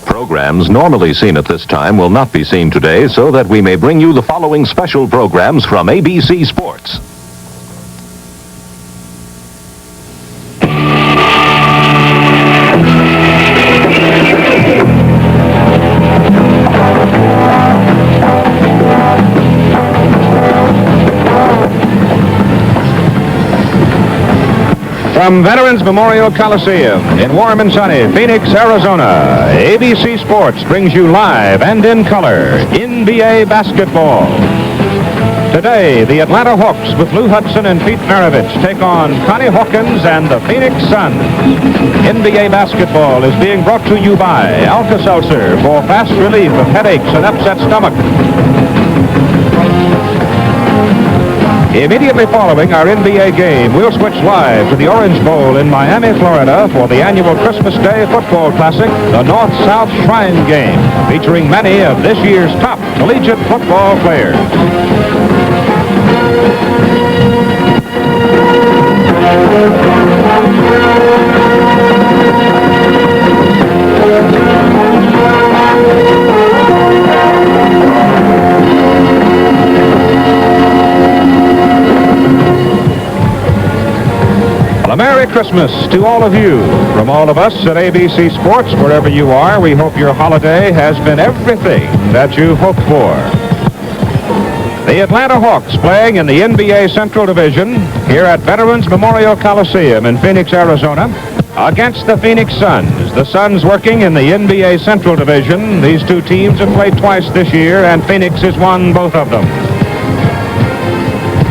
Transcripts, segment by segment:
Programs normally seen at this time will not be seen today, so that we may bring you the following special programs from ABC Sports. From Veterans Memorial Coliseum in warm and sunny Phoenix, Arizona, ABC Sports brings you live and in color NBA basketball. Today, the Atlanta Hawks with Lou Hudson and Pete Maravich take on Connie Hawkins and the Phoenix Suns. NBA basketball is being brought to you by Alka-Seltzer for fast relief of headaches and upset stomach. Immediately following our NBA game, we'll switch live to the Orange Bowl in Miami, Florida for the annual Christmas Day Football Classic, the North-South Shrine Game, featuring many of this year's top collegiate football players. A Merry Christmas to all of you. From all of us at ABC Sports, wherever you are, we hope your holiday has been everything that you hoped for. The Atlanta Hawks playing in the NBA Central Division here at Veterans Memorial Coliseum in Phoenix, Arizona, against the Phoenix Suns. The Suns working in the NBA Central Division. These two teams have played twice this year, and Phoenix has won both of them.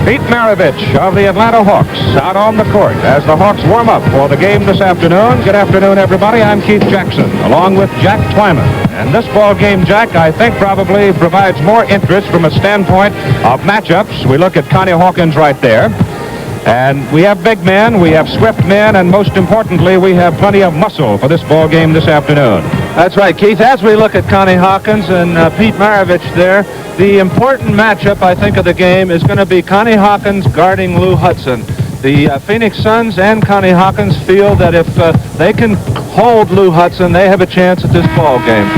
Pete Maravich of the Atlanta Hawks out on the court as the Hawks warm up for the game this afternoon. Good afternoon, everybody. I'm Keith Jackson, along with Jack Twyman. And this ball game, Jack, I think probably provides more interest from a standpoint of matchups. We look at Connie Hawkins right there. And we have big men, we have swift men, and most importantly, we have plenty of muscle for this ball game this afternoon. That's right, Keith. As we look at Connie Hawkins and Pete Maravich there, the important matchup, I think, of the game is going to be Connie Hawkins guarding Lou Hudson. The Phoenix Suns and Connie Hawkins feel that if they can hold Lou Hudson, they have a chance at this ball game.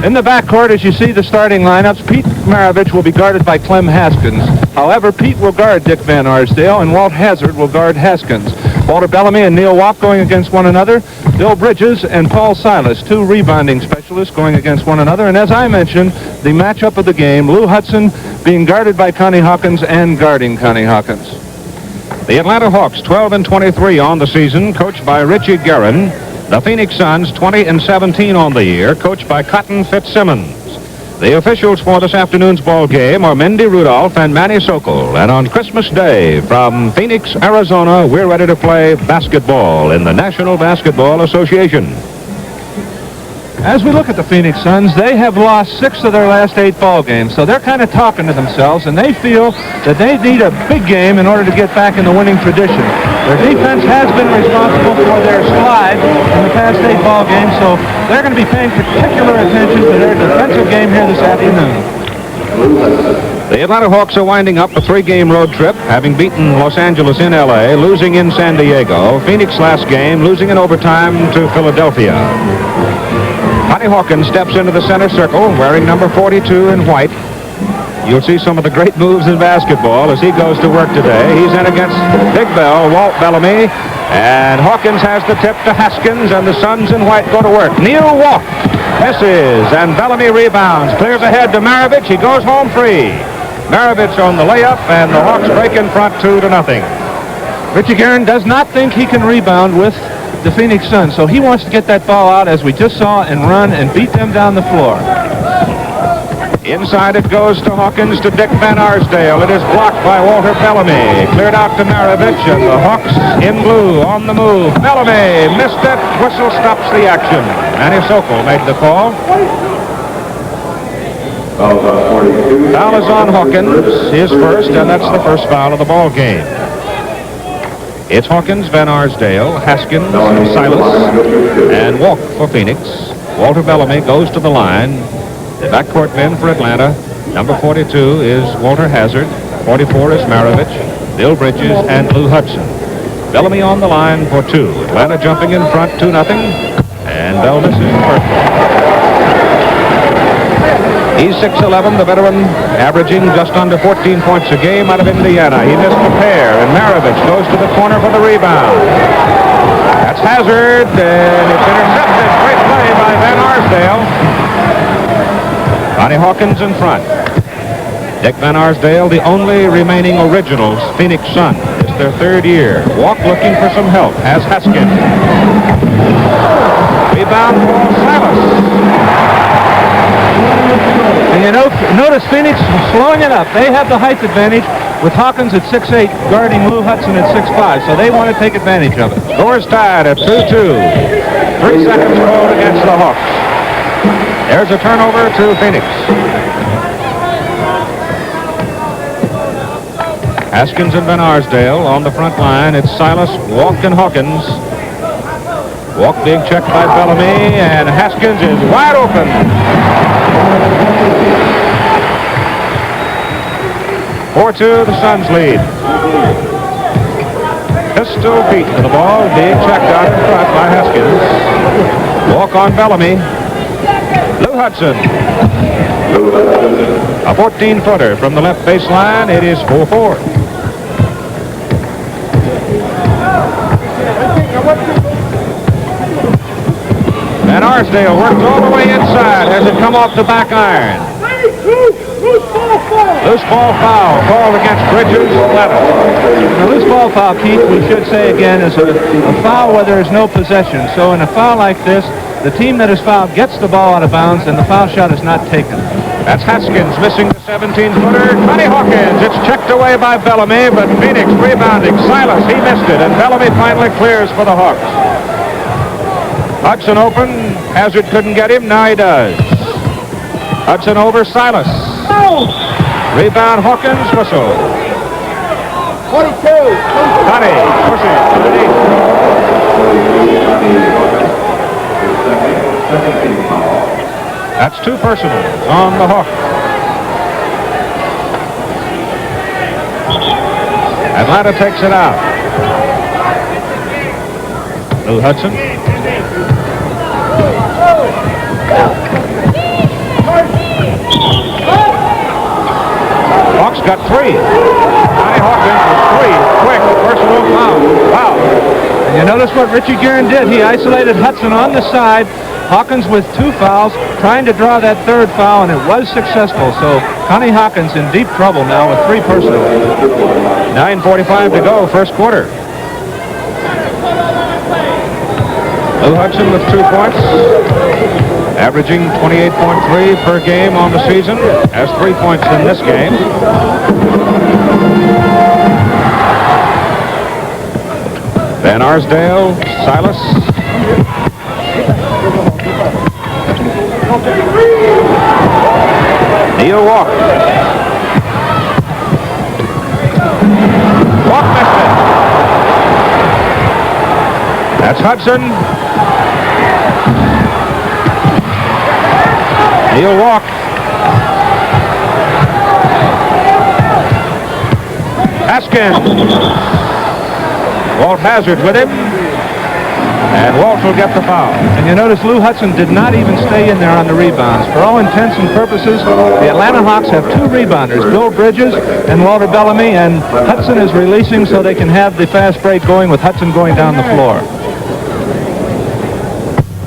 In the backcourt, as you see the starting lineups, Pete Maravich will be guarded by Clem Haskins. However, Pete will guard Dick Van Arsdale, and Walt Hazzard will guard Haskins. Walter Bellamy and Neal Walt going against one another. Bill Bridges and Paul Silas, two rebounding specialists going against one another. And as I mentioned, the matchup of the game, Lou Hudson being guarded by Connie Hawkins and guarding Connie Hawkins. The Atlanta Hawks 12-23 on the season, coached by Richie Guerin. The Phoenix Suns 20-17 on the year, coached by Cotton Fitzsimmons. The officials for this afternoon's ball game are Mindy Rudolph and Manny Sokol. And on Christmas Day from Phoenix, Arizona, we're ready to play basketball in the National Basketball Association. As we look at the Phoenix Suns, they have lost 6 of their last 8 ball games, so they're kind of talking to themselves, and they feel that they need a big game in order to get back in the winning tradition. Their defense has been responsible for their slide in the past 8 ball games, so they're going to be paying particular attention to their defensive game here this afternoon. The Atlanta Hawks are winding up a 3-game road trip, having beaten Los Angeles in L.A., losing in San Diego, Phoenix last game, losing in overtime to Philadelphia. Connie Hawkins steps into the center circle, wearing number 42 in white. You'll see some of the great moves in basketball as he goes to work today. He's in against Big Bell, Walt Bellamy, and Hawkins has the tip to Haskins, and the Suns in white go to work. Neal Walt misses, and Bellamy rebounds, clears ahead to Maravich. He goes home free. Maravich on the layup, and the Hawks break in front 2-0. Richie Guerin does not think he can rebound with the Phoenix Suns, so he wants to get that ball out, as we just saw, and run and beat them down the floor. Inside it goes to Hawkins to Dick Van Arsdale. It is blocked by Walter Bellamy. Cleared out to Maravich, and the Hawks in blue on the move. Bellamy missed it. Whistle stops the action. Manny Sokol made the call. Foul is on Hawkins, his first, and that's the first foul of the ball game. It's Hawkins, Van Arsdale, Haskins, Silas, and Walt for Phoenix. Walter Bellamy goes to the line. The backcourt men for Atlanta. Number 42 is Walter Hazzard. 44 is Maravich, Bill Bridges, and Lou Hudson. Bellamy on the line for 2. Atlanta jumping in front 2-0. And Bell misses the first one. He's 6'11", the veteran, averaging just under 14 points a game out of Indiana. He missed the pair, and Maravich goes to the corner for the rebound. That's Hazzard, and it's intercepted. Great play by Van Arsdale. Connie Hawkins in front. Dick Van Arsdale, the only remaining original Phoenix Sun. It's their third year. Walt looking for some help, as Haskins. Rebound for Silas. And you know, notice Phoenix slowing it up. They have the height advantage with Hawkins at 6'8", guarding Lou Hudson at 6'5", so they want to take advantage of it. Scores tied at 2-2. 3 seconds called against the Hawks. There's a turnover to Phoenix. Haskins and Van Arsdale on the front line. It's Silas, Walt, and Hawkins. Walt being checked by Bellamy, and Haskins is wide open. (4-2), the Suns lead. Pistol feet to the ball, being checked out in front by Haskins. Walk on Bellamy. Lou Hudson. A 14-footer from the left baseline. It is 4-4. Van Arsdale worked all the way inside. Has it come off the back iron? Loose ball foul called against Bridges. The loose ball foul, Keith, we should say again, is a foul where there is no possession. So in a foul like this, the team that is fouled gets the ball out of bounds, and the foul shot is not taken. That's Haskins missing the 17-footer. Connie Hawkins. It's checked away by Bellamy, but Phoenix rebounding. Silas, he missed it, and Bellamy finally clears for the Hawks. Hudson open. Hazzard couldn't get him. Now he does. Hudson over Silas. Rebound Hawkins. Whistle. 22. Connie pushing underneath. That's 2 personals on the Hawks. Atlanta takes it out. Lou Hudson. Hawks got 3. Connie Hawkins with 3. Quick personal foul. Wow. And you notice what Richie Guerin did. He isolated Hudson on the side. Hawkins with 2 fouls, trying to draw that 3rd foul, and it was successful. So Connie Hawkins in deep trouble now with 3 personal. 9:45 to go, first quarter. Lou Hudson with 2 points, averaging 28.3 per game on the season, has 3 points in this game. Van Arsdale, Silas. Neal Walk. Walk missed it. That's Hudson. Neal Walk. Haskins. Walt Hazzard with him. And Walt will get the foul. And you notice Lou Hudson did not even stay in there on the rebounds. For all intents and purposes, the Atlanta Hawks have 2 rebounders, Bill Bridges and Walter Bellamy, and Hudson is releasing so they can have the fast break going with Hudson going down the floor.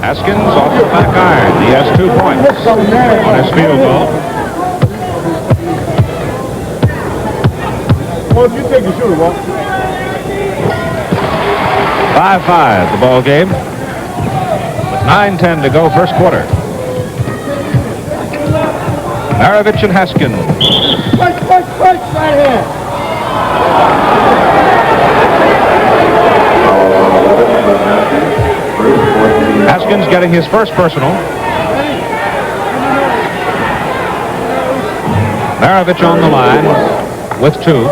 Haskins off the back iron. He has 2 points on his field goal. Well, you take your shooter, Walt. 5-5 the ball game. With 9:10 to go, first quarter. Maravich and Haskins. Quick, right hand. Haskins getting his first personal. Maravich on the line with 2.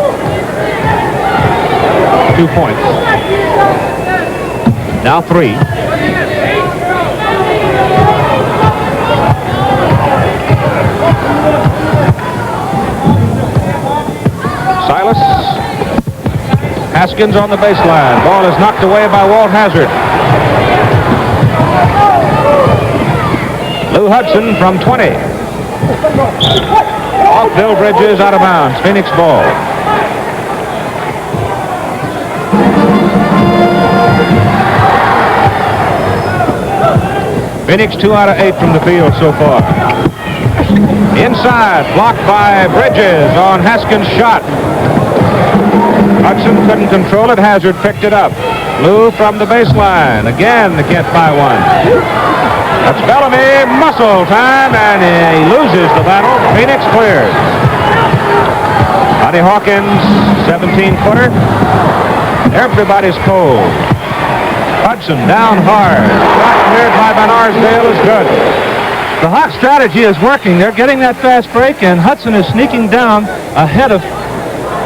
2 points. Now 3. Silas. Haskins on the baseline. Ball is knocked away by Walt Hazzard. Lou Hudson from 20. Off Bill Bridges, out of bounds. Phoenix ball. Phoenix 2 out of 8 from the field so far. Inside, blocked by Bridges on Haskins' shot. Hudson couldn't control it. Hazzard picked it up. Lou from the baseline. Again, they can't buy one. That's Bellamy. Muscle time, and he loses the battle. Phoenix cleared. Connie Hawkins, 17-footer. Everybody's cold. Hudson down hard. Shot cleared by Van Arsdale is good. The Hawk strategy is working. They're getting that fast break, and Hudson is sneaking down ahead of,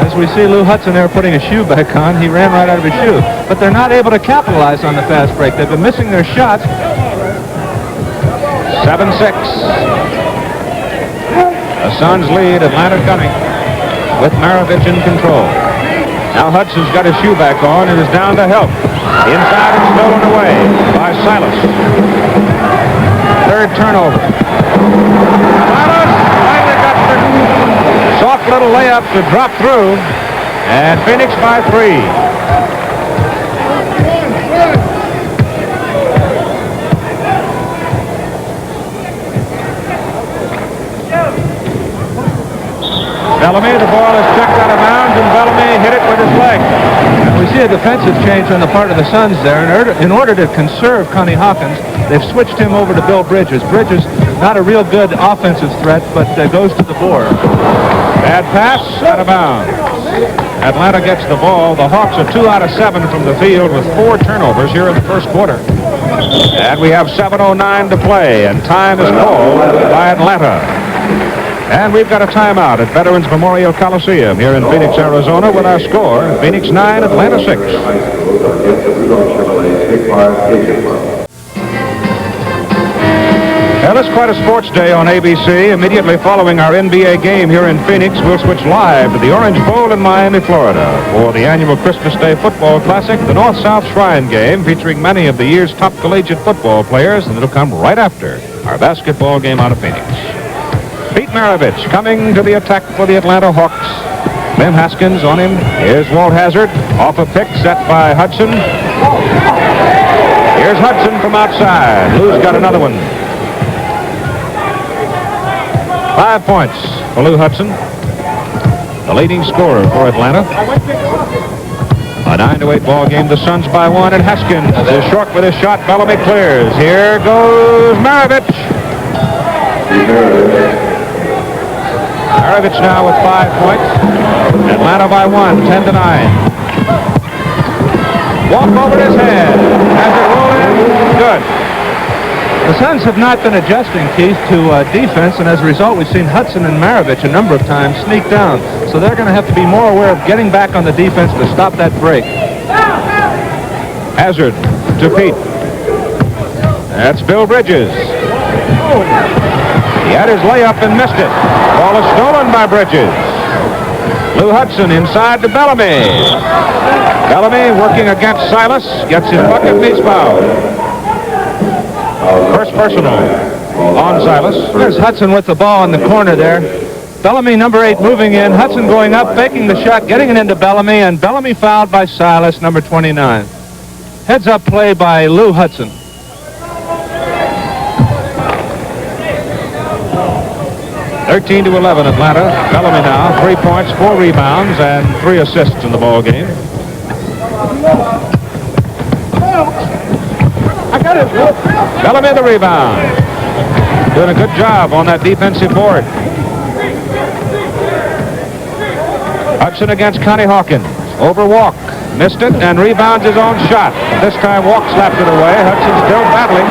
as we see Lou Hudson there putting a shoe back on. He ran right out of his shoe. But they're not able to capitalize on the fast break. They've been missing their shots. 7-6. The Suns lead. Atlanta coming with Maravich in control. Now Hudson's got his shoe back on and is down to help. Inside and stolen away by Silas. Third turnover. Silas finally got the soft little layup to drop through. And Phoenix by 3. Bellamy, the ball is checked out of bounds, and Bellamy hit it with his leg. And we see a defensive change on the part of the Suns there. In order to conserve Connie Hawkins, they've switched him over to Bill Bridges. Bridges, not a real good offensive threat, but goes to the board. Bad pass, out of bounds. Atlanta gets the ball. The Hawks are 2 out of 7 from the field with 4 turnovers here in the first quarter. And we have 7:09 to play, and time is called by Atlanta. And we've got a timeout at Veterans Memorial Coliseum here in Phoenix, Arizona, with our score, Phoenix 9, Atlanta 6. Well, it's quite a sports day on ABC. Immediately following our NBA game here in Phoenix, we'll switch live to the Orange Bowl in Miami, Florida, for the annual Christmas Day Football Classic, the North-South Shrine Game, featuring many of the year's top collegiate football players, and it'll come right after our basketball game out of Phoenix. Pete Maravich coming to the attack for the Atlanta Hawks. Clem Haskins on him. Here's Walt Hazzard off a pick set by Hudson. Here's Hudson from outside. Lou's got another one. 5 points for Lou Hudson, the leading scorer for Atlanta. A 9-8 ball game. The Suns by 1, and Haskins is short with his shot. Bellamy clears. Here goes Maravich. Maravich now with 5 points. Atlanta by 1, 10-9. Walk over his head. Has it rolling. Good. The Suns have not been adjusting, Keith, to defense, and as a result, we've seen Hudson and Maravich a number of times sneak down. So they're going to have to be more aware of getting back on the defense to stop that break. Hazzard to Pete. That's Bill Bridges. He had his layup and missed it. Ball is stolen by Bridges. Lou Hudson inside to Bellamy. Bellamy working against Silas. Gets his bucket and he's fouled. First personal on Silas. There's Hudson with the ball in the corner there. Bellamy, number 8, moving in. Hudson going up, faking the shot, getting it into Bellamy, and Bellamy fouled by Silas, number 29. Heads-up play by Lou Hudson. (13 to 11) Atlanta. Bellamy now, 3 points, 4 rebounds, and 3 assists in the ball game. I got it. Bellamy the rebound. Doing a good job on that defensive board. Hudson against Connie Hawkins. Over Walk. Missed it and rebounds his own shot. This time Walk slapped it away. Hudson still battling.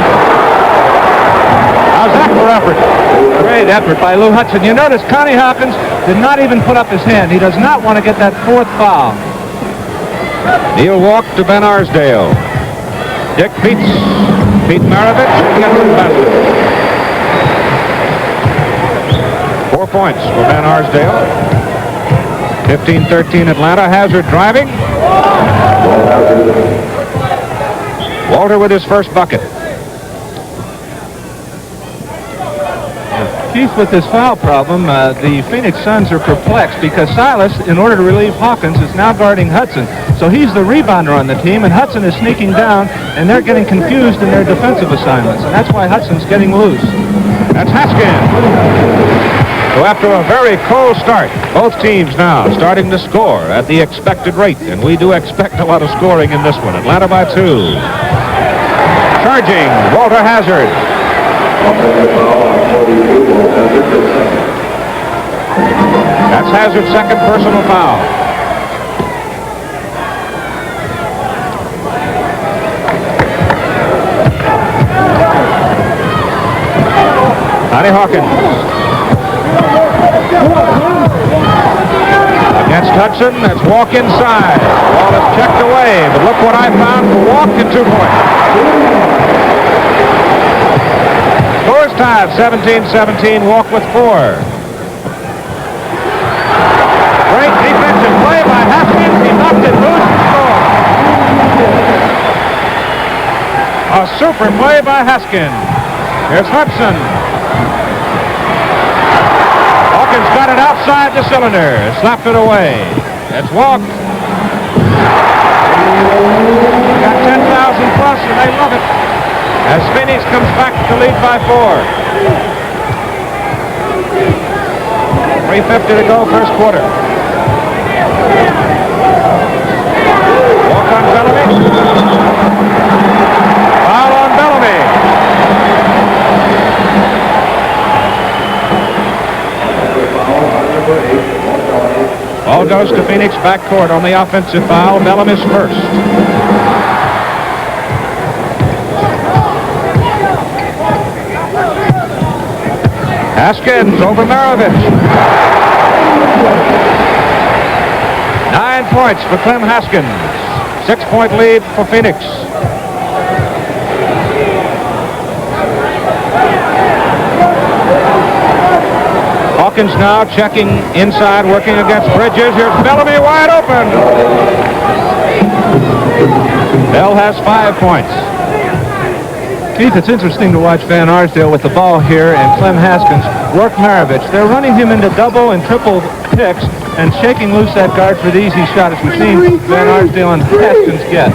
How's that for effort? Great effort by Lou Hudson. You notice Connie Hawkins did not even put up his hand. He does not want to get that 4th foul. Neal Walk to Ben Arsdale. Dick Pete Maravich gets the basket. 4 points for Ben Arsdale. 15-13 Atlanta. Hazzard driving. Walter with his first bucket. Keith, with this foul problem, the Phoenix Suns are perplexed because Silas, in order to relieve Hawkins, is now guarding Hudson. So he's the rebounder on the team, and Hudson is sneaking down, and they're getting confused in their defensive assignments, and that's why Hudson's getting loose. That's Haskins. So after a very cold start, both teams now starting to score at the expected rate, and we do expect a lot of scoring in this one. Atlanta by 2. Charging, Walter Hazzard. That's Hazzard's second personal foul. Connie Hawkins. Against Hudson, that's walk inside. Ball is checked away, but look what I found for Walk and 2 points. Scores tied, 17-17, Walk with 4. Great defensive play by Haskins. He knocked it loose and scored. A super play by Haskins. Here's Hudson. Hawkins got it outside the cylinder. Slapped it away. It's Walt. Got 10,000 plus, and they love it. As Phoenix comes back to lead by 4. 3:50 to go, first quarter. Walk on Bellamy. Foul on Bellamy. Ball goes to Phoenix backcourt on the offensive foul. Bellamy's first. Haskins over Maravich. 9 points for Clem Haskins. 6-point lead for Phoenix. Hawkins now checking inside, working against Bridges. Here's Bellamy wide open. Bell has 5 points. Keith, it's interesting to watch Van Arsdale with the ball here and Clem Haskins work Maravich. They're running him into double and triple picks and shaking loose that guard for the easy shot, as we've seen Van Arsdale and Haskins get.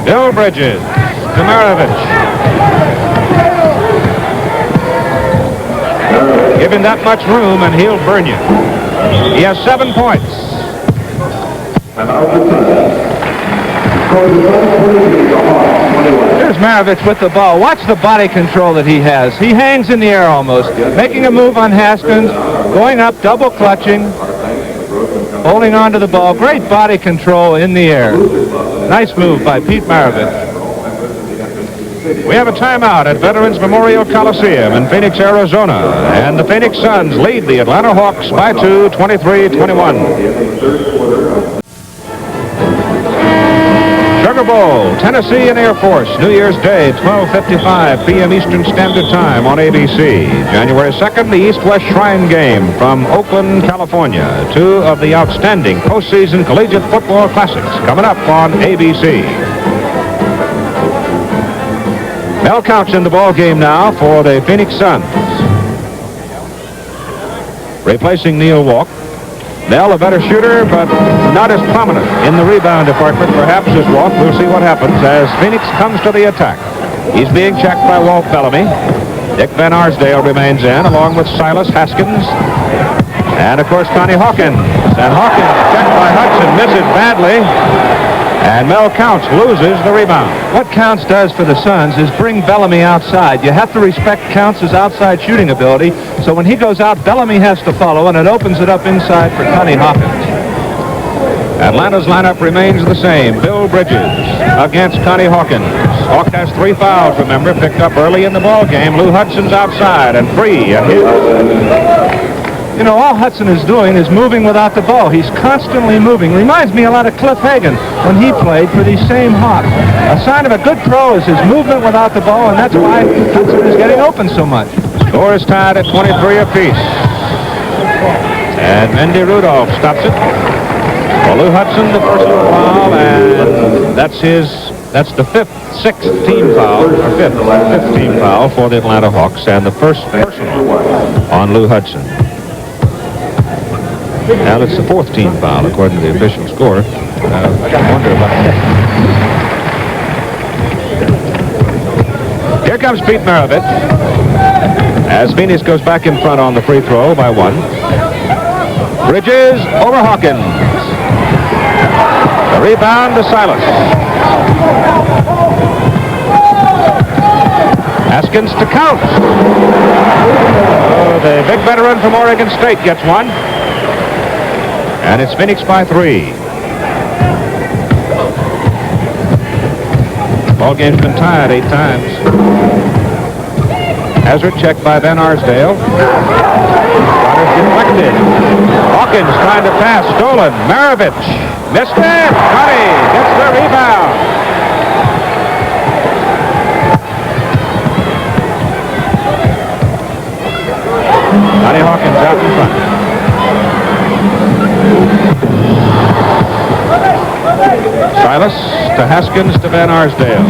Bill Bridges to Maravich. Give him that much room and he'll burn you. He has 7 points. Here's Maravich with the ball. Watch the body control that he has. He hangs in the air almost, making a move on Haskins, going up, double clutching, holding on to the ball. Great body control in the air. Nice move by Pete Maravich. We have a timeout at Veterans Memorial Coliseum in Phoenix, Arizona, and the Phoenix Suns lead the Atlanta Hawks by 2, 23-21. Sugar Bowl, Tennessee and Air Force, New Year's Day, 12:55 p.m. Eastern Standard Time on ABC. January 2nd, the East-West Shrine Game from Oakland, California. 2 of the outstanding postseason collegiate football classics coming up on ABC. Mel Count's in the ball game now for the Phoenix Suns. Replacing Neal Walk. Mel, a better shooter, but not as prominent in the rebound department, perhaps, as Walt. We'll see what happens as Phoenix comes to the attack. He's being checked by Walt Bellamy. Dick Van Arsdale remains in, along with Silas, Haskins, and, of course, Connie Hawkins. And Hawkins, checked by Hudson, misses badly. And Mel Counts loses the rebound. What Counts does for the Suns is bring Bellamy outside. You have to respect Counts' outside shooting ability. So when he goes out, Bellamy has to follow, and it opens it up inside for Connie Hawkins. Atlanta's lineup remains the same. Bill Bridges against Connie Hawkins. Hawk has 3 fouls, remember, picked up early in the ball game. Lou Hudson's outside and free. And you know, all Hudson is doing is moving without the ball. He's constantly moving. Reminds me a lot of Cliff Hagan when he played for these same Hawks. A sign of a good pro is his movement without the ball, and that's why Hudson is getting open so much. Score is tied at 23 apiece. And Mendy Rudolph stops it. Well, Lou Hudson, the personal foul, and that's his That's the fifth team foul for the Atlanta Hawks, and the first personal on Lou Hudson. Now it's the fourth team foul, according to the official score. I wonder about that. Here comes Pete Maravich as Phoenix goes back in front on the free throw by 1. Bridges over Hawkins. The rebound to Silas. Haskins to count. Oh, the big veteran from Oregon State gets one. And it's Phoenix by 3. Ball game's been tied 8 times. Hazzard checked by Ben Arsdale. Deflected. Hawkins trying to pass. Stolen. Maravich. Missed it. Connie gets the rebound. Connie Hawkins out in front. Silas to Haskins to Van Arsdale.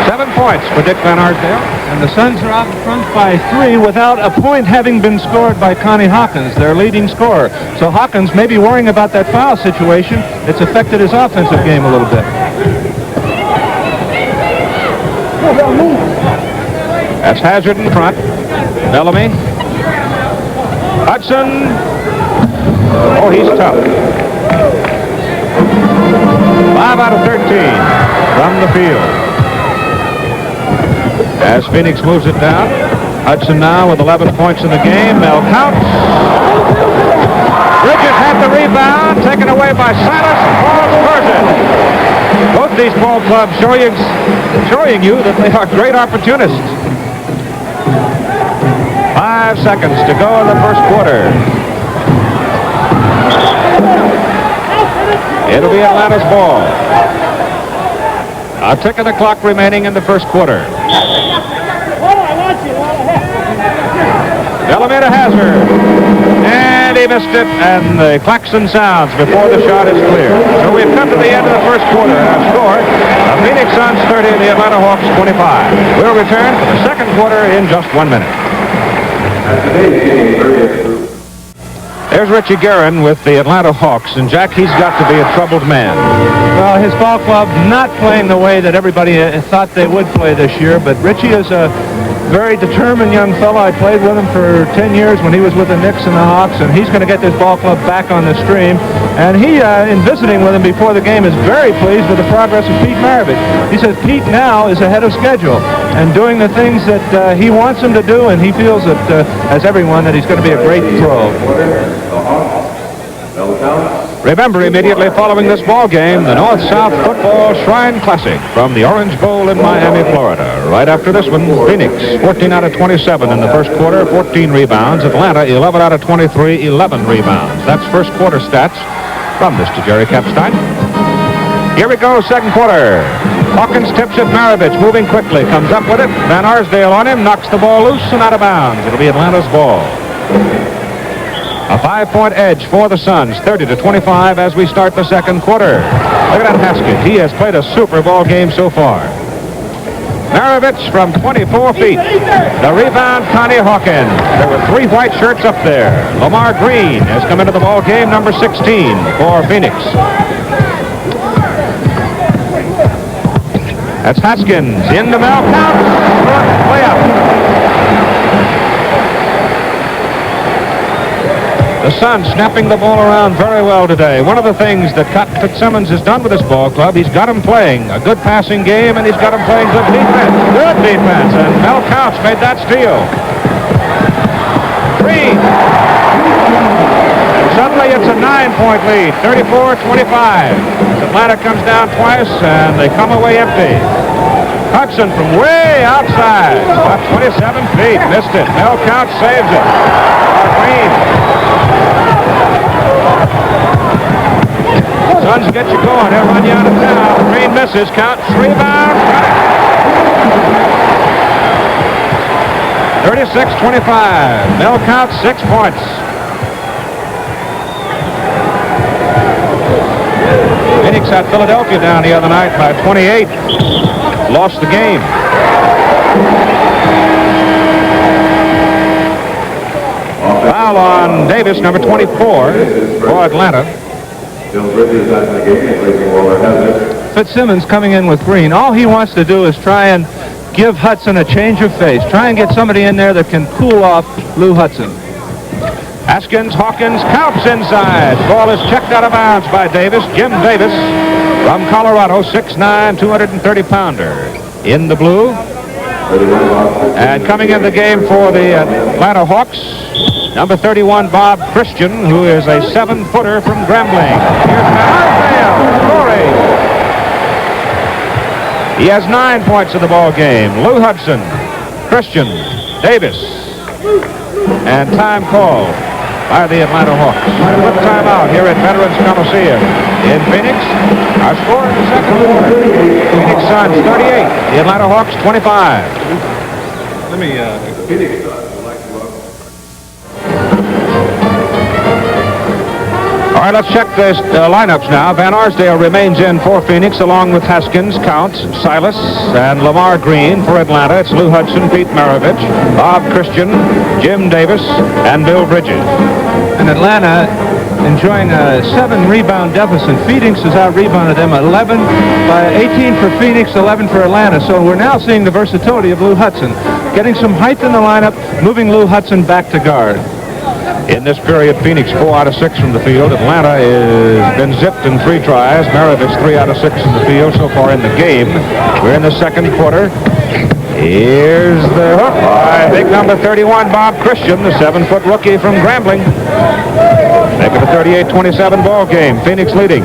7 points for Dick Van Arsdale. And the Suns are out in front by 3 without a point having been scored by Connie Hawkins, their leading scorer. So Hawkins may be worrying about that foul situation. It's affected his offensive game a little bit. That's Hazzard in front. Bellamy. Hudson. Oh, he's tough. 5 out of 13 from the field. As Phoenix moves it down, Hudson now with 11 points in the game. Mel counts. Bridges had the rebound, taken away by Silas, and ball diverted. Both these ball clubs showing you that they are great opportunists. 5 seconds to go in the first quarter. It'll be Atlanta's ball. A tick of the clock remaining in the first quarter. Bellamy to Hazzard. And he missed it, and the klaxon sounds before the shot is clear. So we've come to the end of the first quarter. Our score, the Phoenix Suns 30 and the Atlanta Hawks 25. We'll return for the second quarter in just 1 minute. There's Richie Guerin with the Atlanta Hawks, and Jack, he's got to be a troubled man. Well, his ball club not playing the way that everybody thought they would play this year, but Richie is a very determined young fellow. I played with him for 10 years when he was with the Knicks and the Hawks, and he's going to get this ball club back on the stream. And he, in visiting with him before the game, is very pleased with the progress of Pete Maravich. He says Pete now is ahead of schedule and doing the things that he wants him to do, and he feels that, as everyone, that he's going to be a great pro. Remember, immediately following this ball game, the North-South Football Shrine Classic from the Orange Bowl in Miami, Florida. Right after this one, Phoenix, 14 out of 27 in the first quarter, 14 rebounds. Atlanta, 11 out of 23, 11 rebounds. That's first quarter stats from Mr. Jerry Kapstein. Here we go, second quarter. Hawkins tips it, Maravich moving quickly, comes up with it. Van Arsdale on him, knocks the ball loose and out of bounds. It'll be Atlanta's ball. A 5-point edge for the Suns, 30-25 as we start the second quarter. Look at that Haskins. He has played a Super Bowl game so far. Maravich from 24 feet. The rebound, Connie Hawkins. There were 3 white shirts up there. Lamar Green has come into the ball game, number 16 for Phoenix. That's Haskins into Mel counts. Way up. The Suns snapping the ball around very well today. One of the things that Fitzsimmons has done with this ball club, he's got him playing a good passing game, and he's got him playing good defense. Good defense, and Mel Counts made that steal. 3. And suddenly it's a 9-point lead, 34-25. Atlanta comes down twice, and they come away empty. Hudson from way outside, about 27 feet, missed it. Mel Counts saves it. Green. Suns get you going. He'll run you out of town. Green misses. Counts. Rebound. Got it. 36-25. Mel Counts 6 points. Phoenix had Philadelphia down the other night by 28. Lost the game. Foul on Davis, number 24, for Atlanta. Fitzsimmons coming in with green. All he wants to do is try and give Hudson a change of face. Try and get somebody in there that can cool off Lou Hudson. Haskins, Hawkins, counts inside. Ball is checked out of bounds by Davis. Jim Davis from Colorado, 6'9", 230-pounder. In the blue. And coming in the game for the Atlanta Hawks, number 31, Bob Christian, who is a 7-footer from Grambling. Here's Arsdale scoring. He has 9 points in the ball game. Lou Hudson, Christian, Davis, and time called by the Atlanta Hawks. A quick timeout here at Veterans Coliseum in Phoenix. Our score in the second quarter. Phoenix Suns 38, the Atlanta Hawks 25. Let me, Phoenix Suns would like to welcome. All right, let's check the lineups now. Van Arsdale remains in for Phoenix along with Haskins, Counts, Silas, and Lamar Green. For Atlanta, it's Lou Hudson, Pete Maravich, Bob Christian, Jim Davis, and Bill Bridges. And Atlanta enjoying a 7-rebound deficit. Phoenix has out-rebounded them 11 by 18 for Phoenix, 11 for Atlanta. So we're now seeing the versatility of Lou Hudson. Getting some height in the lineup, moving Lou Hudson back to guard. In this period, Phoenix 4 out of 6 from the field. Atlanta has been zipped in 3 tries. Maravich 3 out of 6 in the field so far in the game. We're in the second quarter. Here's the hook by big number 31, Bob Christian, the 7-foot rookie from Grambling. Make it a 38-27 ball game. Phoenix leading.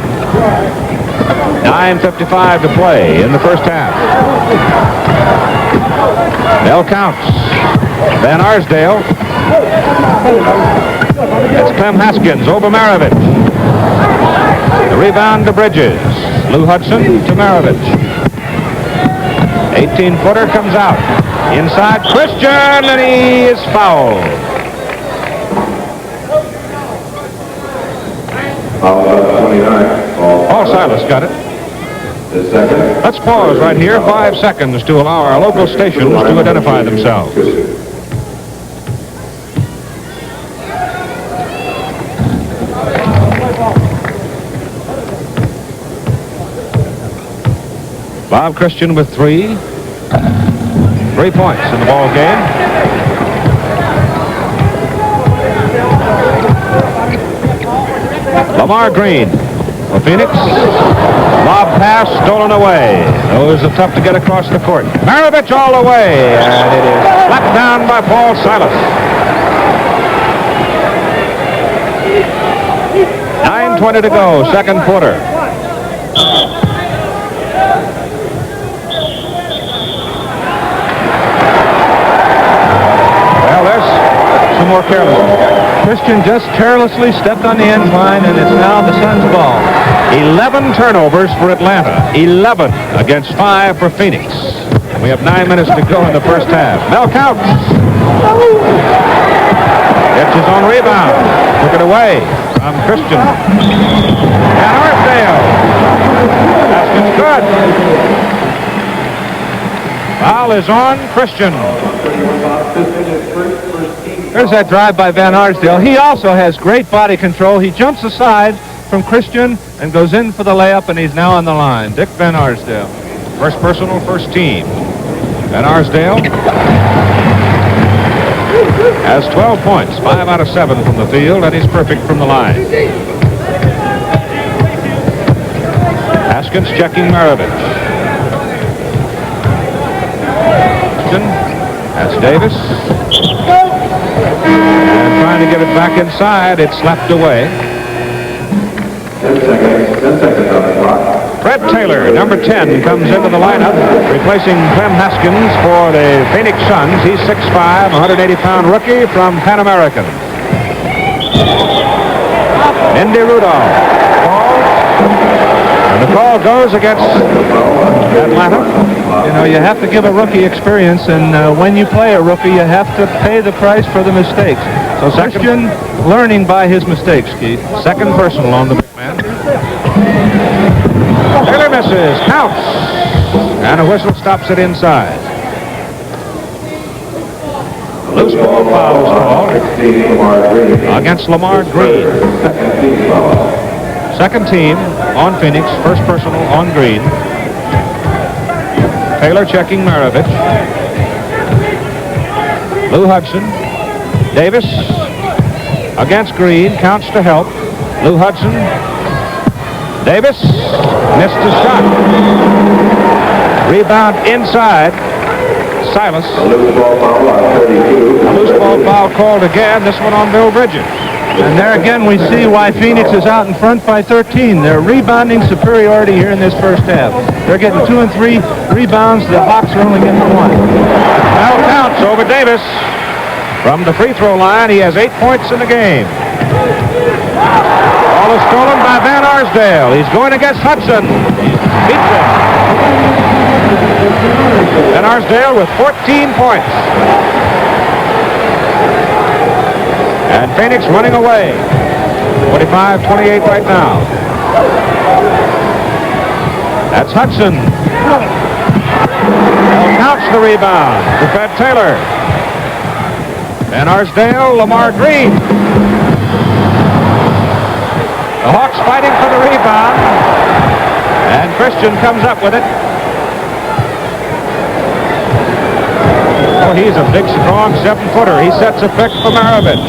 9:55 to play in the first half. Bell counts. Van Arsdale. It's Clem Haskins over Maravich. The rebound to Bridges. Lou Hudson to Maravich. 18-footer comes out. Inside Christian, and he is fouled. Foul 29. Oh, Silas got it. The second. Let's pause right here 5 seconds to allow our local stations to identify themselves. Bob Christian with 3. 3 points in the ball game. Lamar Green for Phoenix. Lob pass stolen away. Those are tough to get across the court. Maravich all the way, and it is slapped down by Paul Silas. 9:20 to go, second quarter. Well, there's some more carelessness. Christian just carelessly stepped on the end line, and it's now the Suns' ball. 11 turnovers for Atlanta. 11 against 5 for Phoenix. We have 9 minutes to go in the first half. Mel counts. Gets his own rebound. Took it away from Christian. And Arsdale. Haskins good. Foul is on Christian. There's that drive by Van Arsdale. He also has great body control. He jumps aside from Christian and goes in for the layup, and he's now on the line. Dick Van Arsdale. First personal, first team. Van Arsdale has 12 points, 5 out of 7 from the field, and he's perfect from the line. Haskins checking Maravich. That's Davis. And trying to get it back inside, it's slapped away. 10 seconds on the clock. Fred Taylor, number 10, comes into the lineup, replacing Clem Haskins for the Phoenix Suns. He's 6'5", 180-pound rookie from Pan American. Indy Rudolph. And the call goes against Atlanta. You know, you have to give a rookie experience, and when you play a rookie, you have to pay the price for the mistakes. So Christian learning by his mistakes, Keith. Second personal on the big man. misses, counts, and a whistle stops it inside. Loose ball foul is called against Lamar Green. Second team on Phoenix, first personal on Green. Taylor checking Maravich. Lou Hudson. Davis against Green, counts to help. Lou Hudson. Davis missed his shot. Rebound inside. Silas. A loose ball foul called again, this one on Bill Bridges. And there again we see why Phoenix is out in front by 13. They're rebounding superiority here in this first half. They're getting 2 and 3 rebounds. The Hawks are only getting 1. Foul counts over Davis. From the free throw line, he has 8 points in the game. Ball is stolen by Van Arsdale. He's going against Hudson. Beats him. Van Arsdale with 14 points. And Phoenix running away. 25-28 right now. That's Hudson. Counts the rebound to Fred Taylor. Van Arsdale, Lamar Green. The Hawks fighting for the rebound. And Christian comes up with it. Oh, he's a big, strong 7-footer. He sets a pick for Maravich.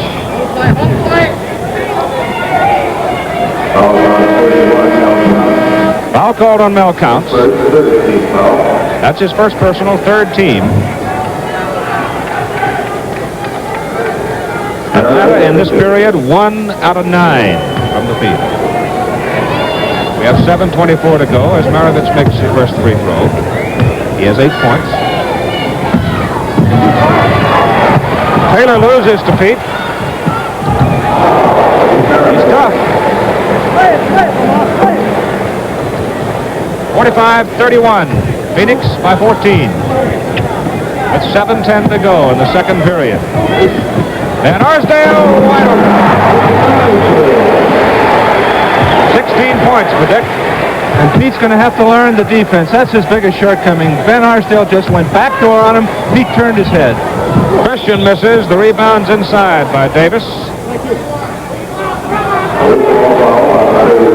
Foul called on Mel Counts. That's his first personal, third team. Atlanta in this period 1 out of 9 from the field. We have 7:24 to go as Maravich makes his first free throw. He has 8 points. Taylor loses to Pete. He's tough. 45-31. Phoenix by 14. With 7:10 to go in the second period. And Arsdale wide open. 16 points for Dick. And Pete's going to have to learn the defense. That's his biggest shortcoming. Van Arsdale just went backdoor on him. Pete turned his head. Christian misses. The rebound's inside by Davis.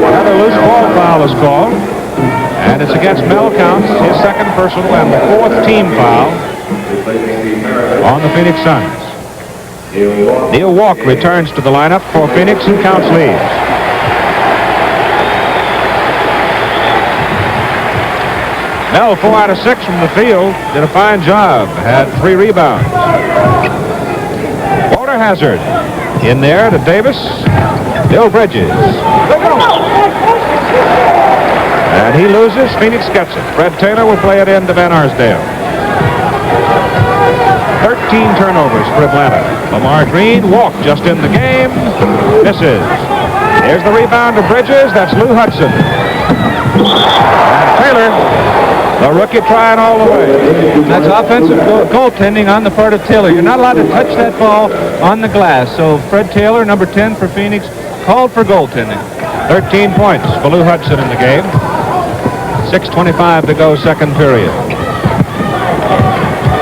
Another loose ball foul is called. And it's against Mel Counts, his second personal and the 4th team foul on the Phoenix Suns. Neal Walk returns to the lineup for Phoenix and Counts leads. Mel, 4 out of 6 from the field, did a fine job, had 3 rebounds. Walter Hazzard in there to Davis, Bill Bridges. And he loses, Phoenix gets it. Fred Taylor will play it in to Van Arsdale. 13 turnovers for Atlanta. Lamar Green walked just in the game, misses. Here's the rebound to Bridges, that's Lou Hudson. And Taylor, the rookie, trying all the way. That's offensive goaltending on the part of Taylor. You're not allowed to touch that ball on the glass. So Fred Taylor, number 10 for Phoenix, called for goaltending. 13 points for Lou Hudson in the game. 6:25 to go, second period.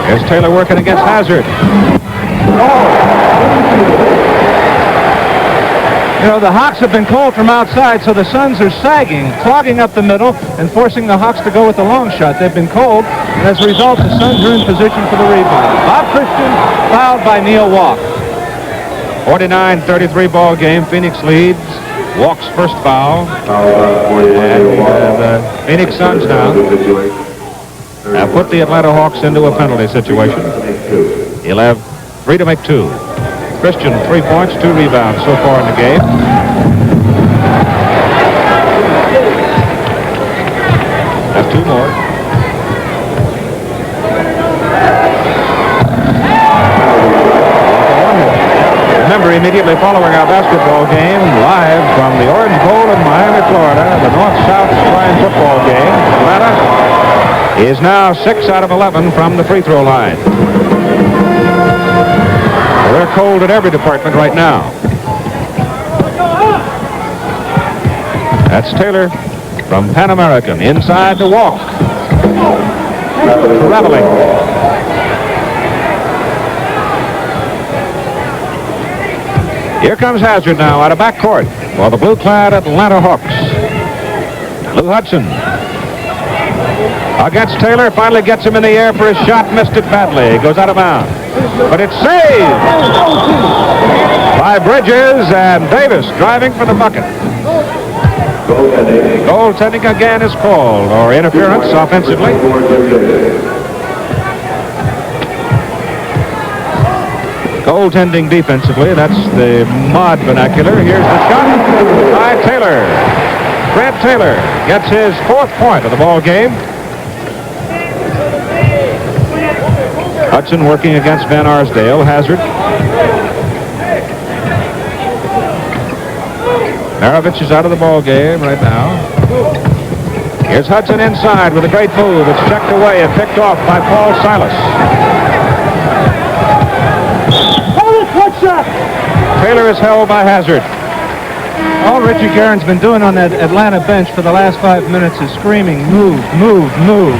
Here's Taylor working against Hazzard. You know, the Hawks have been called from outside, so the Suns are sagging, clogging up the middle, and forcing the Hawks to go with the long shot. They've been called, and as a result, the Suns are in position for the rebound. Bob Christian fouled by Neal Walk. 49-33 ball game. Phoenix leads. Walk's first foul. And the Phoenix Suns now have put the Atlanta Hawks into a penalty situation. He'll have 3 to make 2. Christian, 3 points, 2 rebounds so far in the game. Have 2 more. Remember, immediately following our basketball game, live from the Orange Bowl in Miami, Florida, the North-South Line football game, Atlanta is now 6 out of 11 from the free throw line. They're cold at every department right now. That's Taylor from Pan American. Inside to Walk. Traveling. Here comes Hazzard now out of backcourt for the blue-clad Atlanta Hawks. Lou Hudson against Taylor, finally gets him in the air for his shot, missed it badly, goes out of bounds. But it's saved by Bridges, and Davis driving for the bucket. Goaltending again is called, or interference offensively. Goaltending defensively, that's the mod vernacular. Here's the shot by Taylor. Fred Taylor gets his 4th point of the ball game. Hudson working against Van Arsdale. Hazzard. Maravich is out of the ball game right now. Here's Hudson inside with a great move. It's checked away and picked off by Paul Silas. Taylor is held by Hazzard. All Richie Guerin's been doing on that Atlanta bench for the last 5 minutes is screaming, move, move, move.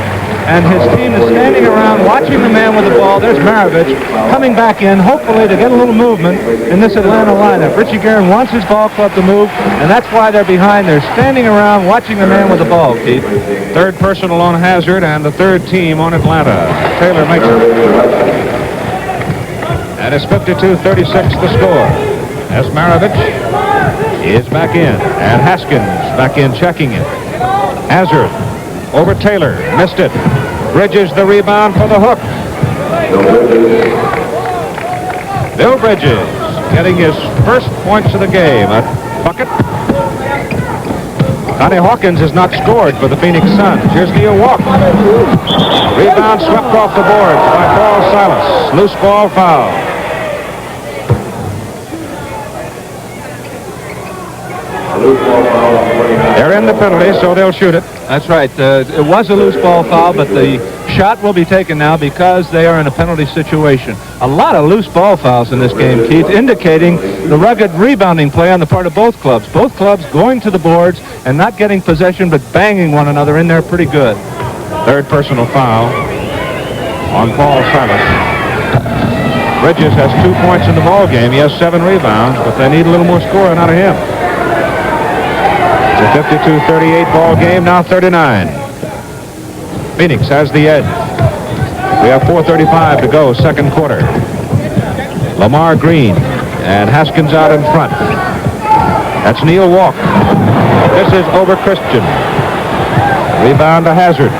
And his team is standing around watching the man with the ball. There's Maravich coming back in, hopefully to get a little movement in this Atlanta lineup. Richie Guerin wants his ball club to move, and that's why they're behind. They're standing around watching the man with the ball, Keith. 3rd personal on Hazzard and the 3rd team on Atlanta. Taylor makes it. And it's 52-36 the score. As Maravich is back in, and Haskins back in checking it. Hazzard over Taylor, missed it. Bridges the rebound for the hook. Bill Bridges getting his 1st points of the game. A bucket. Connie Hawkins has not scored for the Phoenix Suns. Here's Neal Walk. Rebound swept off the boards by Paul Silas. Loose ball foul. They're in the penalty, so they'll shoot it. That's right. It was a loose ball foul, but the shot will be taken now because they are in a penalty situation. A lot of loose ball fouls in this game, Keith, indicating the rugged rebounding play on the part of both clubs. Both clubs going to the boards and not getting possession, but banging one another in there pretty good. 3rd personal foul on Paul Silas. Bridges has 2 points in the ball game. He has 7 rebounds, but they need a little more scoring out of him. It's a 52-38 ball game, now 39. Phoenix has the edge. We have 4:35 to go, 2nd quarter. Lamar Green and Haskins out in front. That's Neal Walk. This is over Christian. Rebound to Hazzard.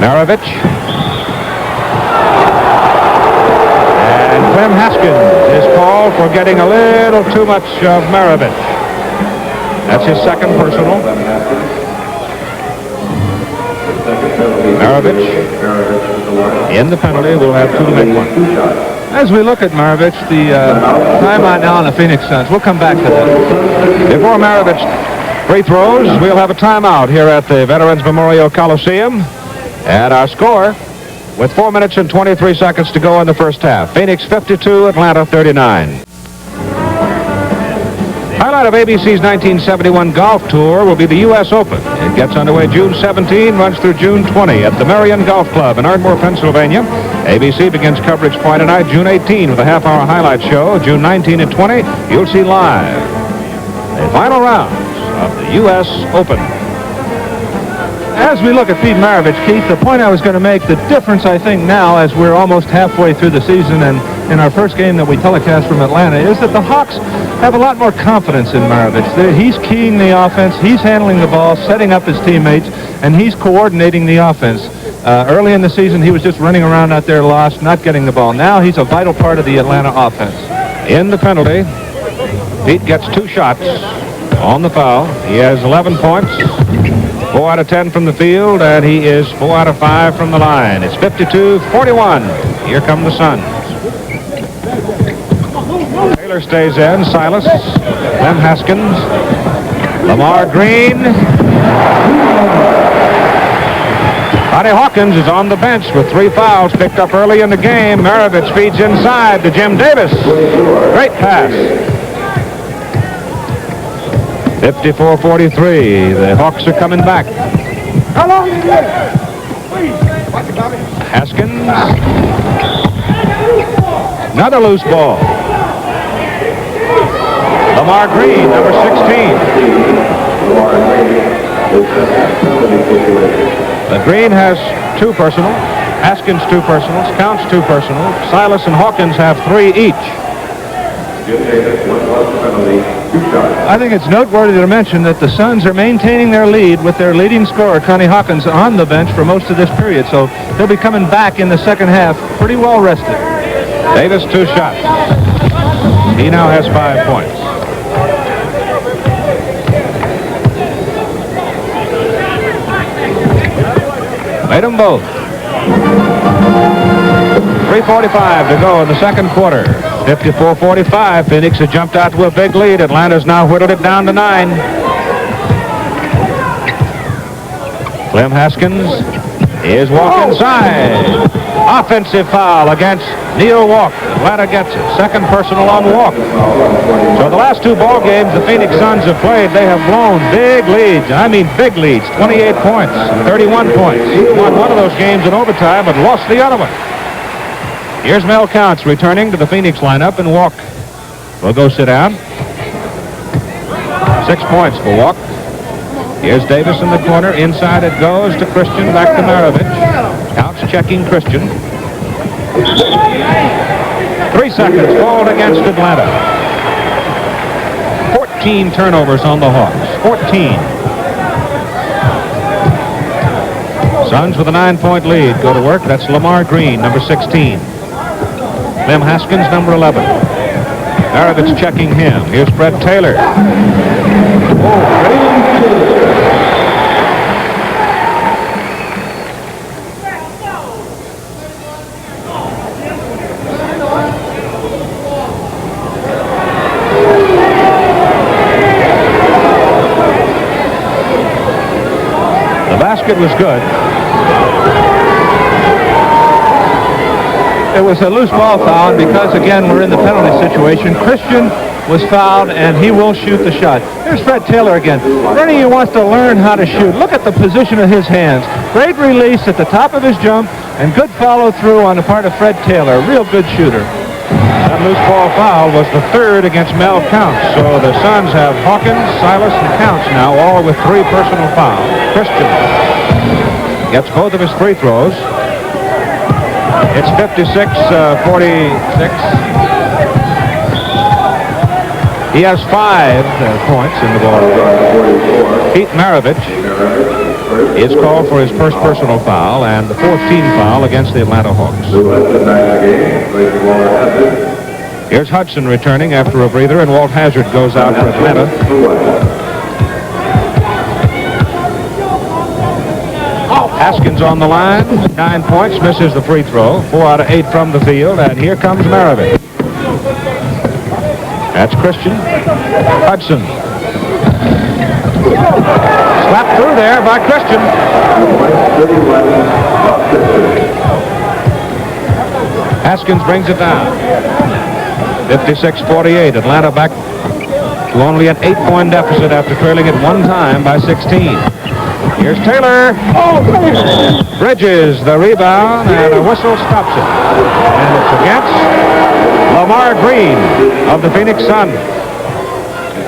Maravich. And Clem Haskins is called for getting a little too much of Maravich. That's his 2nd personal. Maravich in the penalty. We'll have 2 to make 1. As we look at Maravich, the timeout now on the Phoenix Suns. We'll come back to that. Before Maravich free throws, we'll have a timeout here at the Veterans Memorial Coliseum. And our score, with 4 minutes and 23 seconds to go in the 1st half. Phoenix 52, Atlanta 39. Highlight of ABC's 1971 golf tour will be the U.S. Open. It gets underway June 17, runs through June 20 at the Marion Golf Club in Ardmore, Pennsylvania. ABC begins coverage Friday night, June 18, with a half-hour highlight show. June 19 and 20, you'll see live the final rounds of the U.S. Open. As we look at Pete Maravich, Keith, the point I was going to make, the difference I think now as we're almost halfway through the season and in our first game that we telecast from Atlanta is that the Hawks have a lot more confidence in Maravich. He's keying the offense, he's handling the ball, setting up his teammates, and he's coordinating the offense. Early in the season, he was just running around out there lost, not getting the ball. Now he's a vital part of the Atlanta offense. In the penalty, Pete gets 2 shots on the foul. He has 11 points. 4 out of 10 from the field, and he is 4 out of 5 from the line. It's 52-41. Here come the Suns. Taylor stays in. Silas. Clem Haskins. Lamar Green. Connie Hawkins is on the bench with 3 fouls picked up early in the game. Maravich feeds inside to Jim Davis. Great pass. 54-43. The Hawks are coming back. How long is it? Please. Watch it, Bobby. Haskins. Another loose ball. Lamar Green, number 16. The Green has 2 personal. Haskins 2 personals. Counts 2 personal. Silas and Hawkins have 3 each. I think it's noteworthy to mention that the Suns are maintaining their lead with their leading scorer, Connie Hawkins, on the bench for most of this period. So they'll be coming back in the second half pretty well rested. Davis 2 shots. He now has 5 points. Made them both. 3:45 to go in the second quarter. 54-45. Phoenix has jumped out to a big lead. Atlanta's now whittled it down to 9. Clem Haskins is walk inside. Offensive foul against Neal Walk. Atlanta gets it. Second personal on Walk. So the last 2 ball games the Phoenix Suns have played, they have blown big leads. I mean big leads. 28 points, 31 points. Won one of those games in overtime but lost the other one. Here's Mel Counts returning to the Phoenix lineup, and Walk will go sit down. 6 points for Walk. Here's Davis in the corner. Inside it goes to Christian. Back to Maravich. Counts checking Christian. 3 seconds. Called against Atlanta. 14 turnovers on the Hawks. 14. Suns with a 9-point lead. Go to work. That's Lamar Green, number 16. Clem Haskins, number 11. Maravich checking him. Here's Fred Taylor. The basket was good. It was a loose ball foul, and because, again, we're in the penalty situation, Christian was fouled, and he will shoot the shot. Here's Fred Taylor again. Bernie wants to learn how to shoot. Look at the position of his hands. Great release at the top of his jump, and good follow-through on the part of Fred Taylor. Real good shooter. That loose ball foul was the 3rd against Mel Counts. So the Suns have Hawkins, Silas, and Counts now, all with 3 personal fouls. Christian gets both of his free throws. It's 56-46. He has 5 points in the ball game. Pete Maravich is called for his first personal foul and the 4th team foul against the Atlanta Hawks. Here's Hudson returning after a breather, and Walt Hazzard goes out for Atlanta. Haskins on the line, 9 points, misses the free throw, 4 out of 8 from the field, and here comes Maravich. That's Christian. Hudson. Slapped through there by Christian. Haskins brings it down. 56-48. Atlanta back to only an 8-point deficit after trailing it one time by 16. Here's Taylor. Bridges the rebound, and a whistle stops it. And it's against Lamar Green of the Phoenix Suns.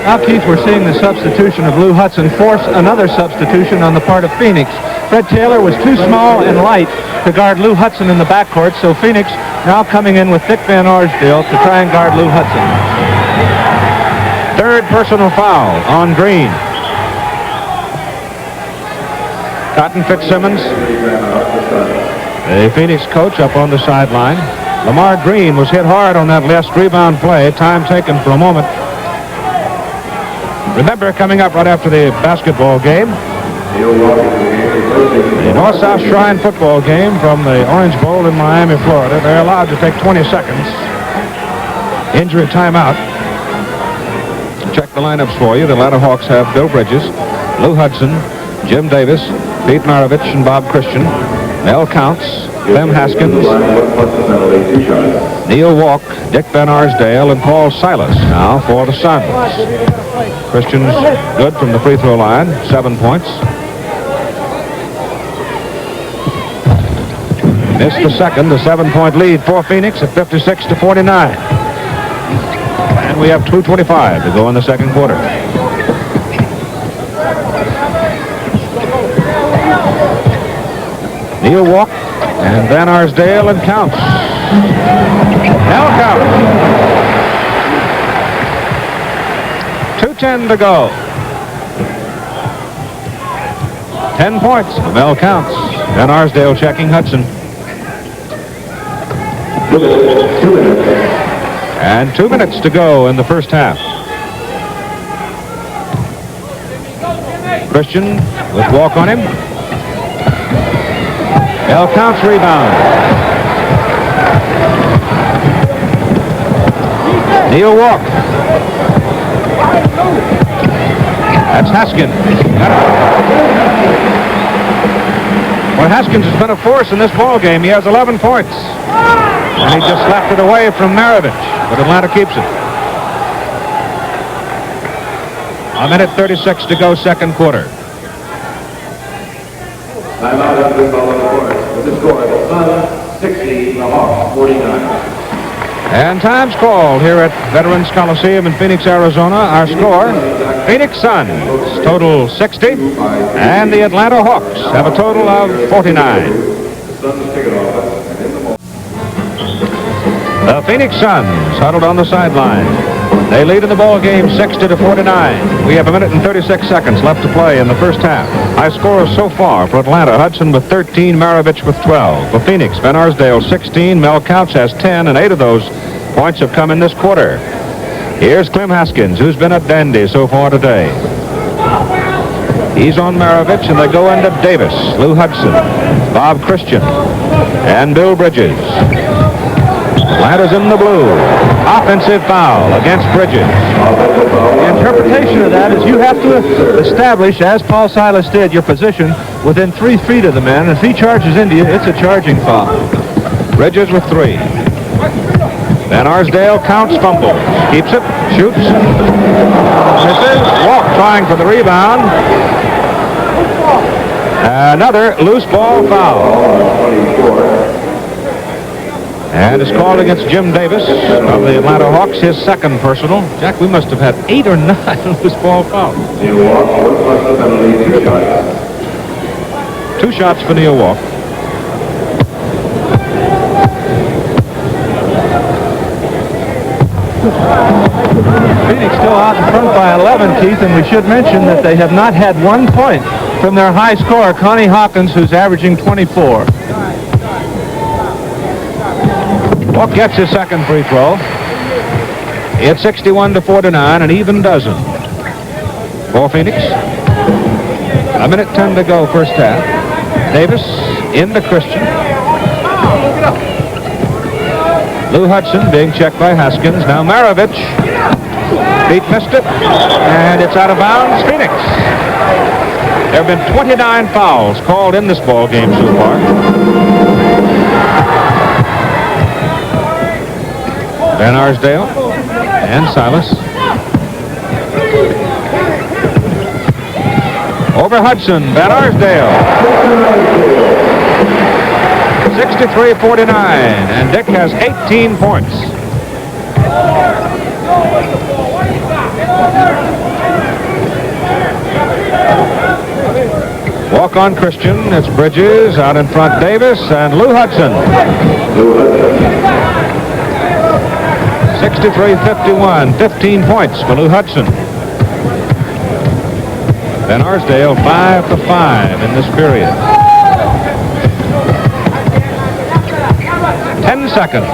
Now, Keith, we're seeing the substitution of Lou Hudson force another substitution on the part of Phoenix. Fred Taylor was too small and light to guard Lou Hudson in the backcourt, so Phoenix now coming in with Dick Van Arsdale to try and guard Lou Hudson. 3rd personal foul on Green. Cotton Fitzsimmons, the Phoenix coach, up on the sideline. Lamar Green was hit hard on that last rebound play. Time taken for a moment. Remember, coming up right after the basketball game, the North-South Shrine football game from the Orange Bowl in Miami, Florida. They're allowed to take 20 seconds. Injury timeout. Check the lineups for you. The Atlanta Hawks have Bill Bridges, Lou Hudson, Jim Davis, Pete Maravich, and Bob Christian. Mel Counts, Clem Haskins, Neal Walk, Dick Van Arsdale, and Paul Silas now for the Suns. Christian's good from the free throw line, 7 points. Missed the second, the 7-point lead for Phoenix at 56-49. And we have 2:25 to go in the second quarter. Neal walk, and Van Arsdale and counts. Now count. 2:10 to go. 10 points. Mel counts. Van Arsdale checking Hudson. And 2 minutes to go in the first half. Christian with walk on him. Bell counts rebound. Neal walk. That's Haskins. Well, Haskins has been a force in this ball game. He has 11 points. And he just slapped it away from Maravich. But Atlanta keeps it. 1:36 to go, second quarter. Timeout has been called on the court. With the score, the Suns 60, the Hawks 49. And time's called here at Veterans Coliseum in Phoenix, Arizona. Our score, Phoenix Suns total 60, and the Atlanta Hawks have a total of 49. The Phoenix Suns huddled on the sideline. They lead in the ball game 60-49. We have 1:36 left to play in the first half. High scores so far for Atlanta: Hudson with 13, Maravich with 12. For Phoenix, Van Arsdale 16, Mel Couch has 10, and 8 of those points have come in this quarter. Here's Clem Haskins, who's been a dandy so far today. He's on Maravich, and they go into Davis, Lou Hudson, Bob Christian, and Bill Bridges. Atlanta's in the blue. Offensive foul against Bridges. The interpretation of that is you have to establish, as Paul Silas did, your position within 3 feet of the man. If he charges into you, it's a charging foul. Bridges with 3. Van Arsdale counts, fumbles, keeps it, shoots, misses. Walt trying for the rebound. Another loose ball foul. And it's called against Jim Davis of the Atlanta Hawks, his second personal. Jack, we must have had 8 or 9 loose ball fouls. 2 shots for Neal Walk. Phoenix still out in front by 11, Keith, and we should mention that they have not had 1 point from their high scorer, Connie Hawkins, who's averaging 24. Walk gets his second free throw. It's 61-49, an even dozen for Phoenix. 1:10 to go, first half. Davis into Christian. Lou Hudson being checked by Haskins. Now Maravich. Beat missed it, and it's out of bounds. Phoenix. There have been 29 fouls called in this ball game so far. Van Arsdale and Silas. Over Hudson, Van Arsdale. 63-49, and Dick has 18 points. Walk on Christian, it's Bridges, out in front Davis, and Lou Hudson. 63-51, 15 points for Lou Hudson. Van Arsdale 5 for 5 in this period. 10 seconds.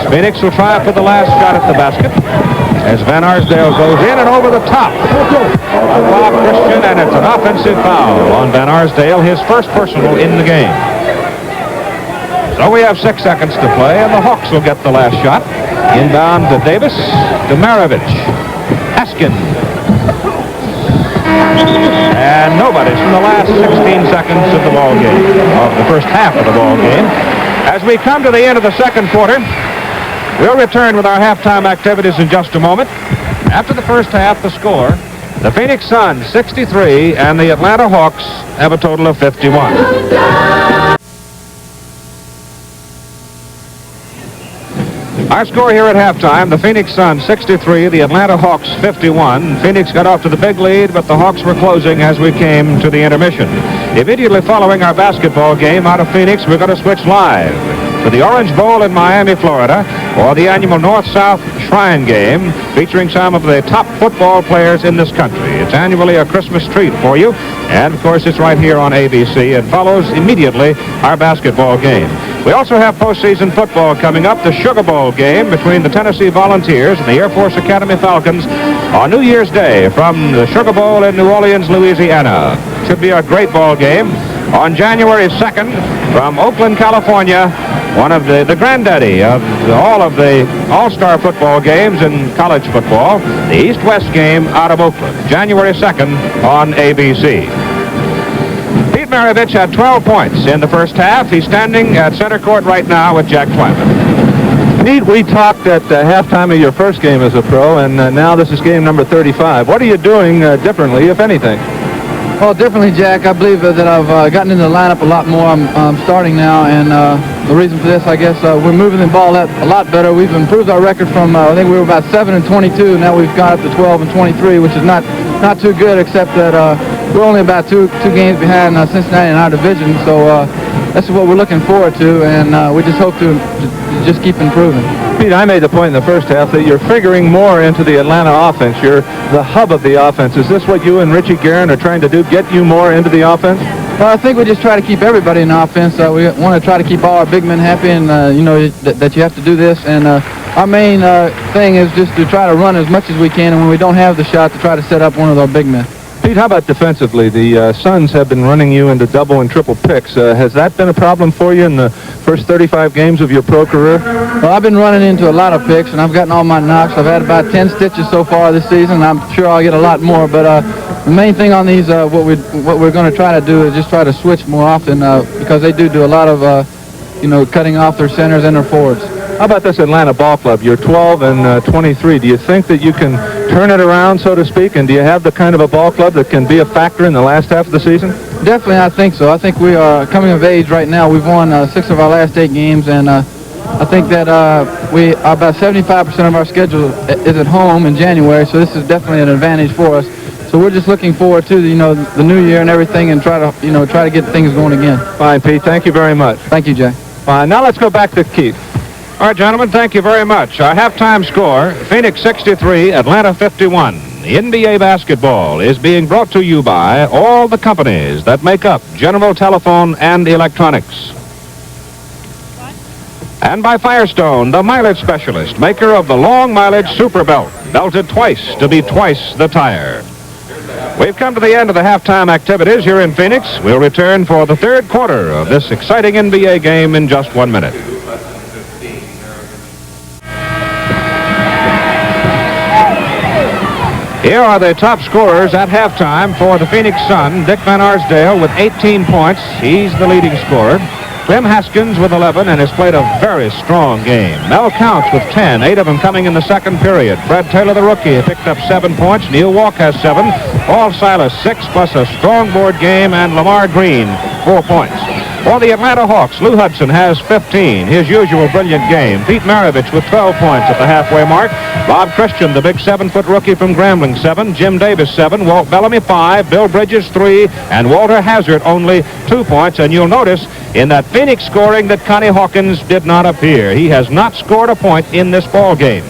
Phoenix will try for the last shot at the basket as Van Arsdale goes in and over the top of Bob Christian, and it's an offensive foul on Van Arsdale, his first personal in the game. So we have 6 seconds to play, and the Hawks will get the last shot. Inbound to Davis, to Maravich, Haskins. And nobody's from the last 16 seconds of the ball game, of the first half of the ball game. As we come to the end of the second quarter, we'll return with our halftime activities in just a moment. After the first half, the score, the Phoenix Suns 63 and the Atlanta Hawks have a total of 51. Our score here at halftime, the Phoenix Suns 63, the Atlanta Hawks 51. Phoenix got off to the big lead, but the Hawks were closing as we came to the intermission. Immediately following our basketball game out of Phoenix, we're going to switch live to the Orange Bowl in Miami, Florida, or the annual North-South Shrine Game, featuring some of the top football players in this country. It's annually a Christmas treat for you, and of course it's right here on ABC. It follows immediately our basketball game. We also have postseason football coming up, the Sugar Bowl game between the Tennessee Volunteers and the Air Force Academy Falcons on New Year's Day from the Sugar Bowl in New Orleans, Louisiana. Should be a great ball game. On January 2nd, from Oakland, California, one of the granddaddy of all of the all-star football games in college football, the East-West game out of Oakland, January 2nd on ABC. Pete Maravich had 12 points in the first half. He's standing at center court right now with Jack Twyman. Pete, we talked at halftime of your first game as a pro, and now this is game number 35. What are you doing differently, if anything? Well, differently, Jack, I believe that I've gotten into the lineup a lot more. I'm starting now, and the reason for this, I guess, we're moving the ball a lot better. We've improved our record from, I think we were about 7-22. Now we've gone up to 12-23, which is not too good, except that we're only about two games behind Cincinnati in our division. So that's what we're looking forward to, and we just hope to just keep improving. Pete, I made the point in the first half that you're figuring more into the Atlanta offense. You're the hub of the offense. Is this what you and Richie Guerin are trying to do, get you more into the offense? Well, I think we just try to keep everybody in offense. We want to try to keep all our big men happy, and you know that you have to do this. And our main thing is just to try to run as much as we can, and when we don't have the shot, to try to set up one of our big men. Pete, how about defensively? The Suns have been running you into double and triple picks. Has that been a problem for you in the first 35 games of your pro career? Well, I've been running into a lot of picks, and I've gotten all my knocks. I've had about 10 stitches so far this season. I'm sure I'll get a lot more, but the main thing on these, what we're going to try to do is just try to switch more often because they do a lot of, cutting off their centers and their forwards. How about this Atlanta ball club? You're 12 and 23. Do you think that you can turn it around, so to speak, and do you have the kind of a ball club that can be a factor in the last half of the season? Definitely, I think so. I think we are coming of age right now. We've won 6 of our last 8 games, and I think that we are about 75% of our schedule is at home in January, so this is definitely an advantage for us. So we're just looking forward to the new year and everything, and try to get things going again. Fine, Pete. Thank you very much. Thank you, Jay. Fine. Now let's go back to Keith. All right, gentlemen, thank you very much. Our halftime score, Phoenix 63, Atlanta 51. NBA basketball is being brought to you by all the companies that make up General Telephone and Electronics. And by Firestone, the mileage specialist, maker of the long mileage Super Belt, belted twice to be twice the tire. We've come to the end of the halftime activities here in Phoenix. We'll return for the third quarter of this exciting NBA game in just 1 minute. Here are the top scorers at halftime for the Phoenix Sun. Dick Van Arsdale with 18 points. He's the leading scorer. Clem Haskins with 11 and has played a very strong game. Mel Counts with 10, 8 of them coming in the second period. Fred Taylor, the rookie, picked up 7 points. Neal Walk has 7. Silas 6 plus a strong board game, and Lamar Green 4 points. For the Atlanta Hawks, Lou Hudson has 15, his usual brilliant game. Pete Maravich with 12 points at the halfway mark. Bob Christian, the big 7-foot rookie from Grambling, 7. Jim Davis, 7. Walt Bellamy, 5. Bill Bridges, 3. And Walter Hazzard, only 2 points. And you'll notice in that Phoenix scoring that Connie Hawkins did not appear. He has not scored a point in this ball game.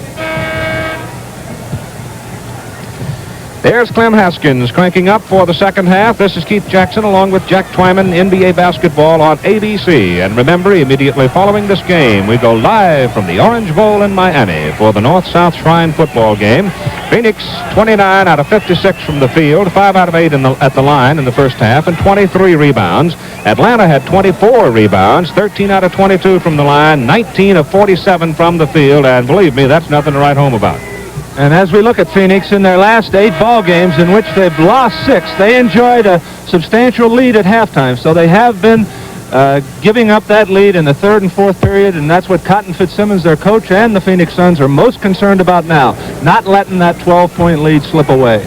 There's Clem Haskins cranking up for the second half. This is Keith Jackson along with Jack Twyman, NBA basketball on ABC. And remember, immediately following this game, we go live from the Orange Bowl in Miami for the North-South Shrine football game. Phoenix 29 out of 56 from the field, 5 out of 8 at the line in the first half, and 23 rebounds. Atlanta had 24 rebounds, 13 out of 22 from the line, 19 of 47 from the field, and believe me, that's nothing to write home about. And as we look at Phoenix, in their last 8 ball games in which they've lost 6, they enjoyed a substantial lead at halftime. So they have been giving up that lead in the third and fourth period, and that's what Cotton Fitzsimmons, their coach, and the Phoenix Suns are most concerned about now, not letting that 12-point lead slip away.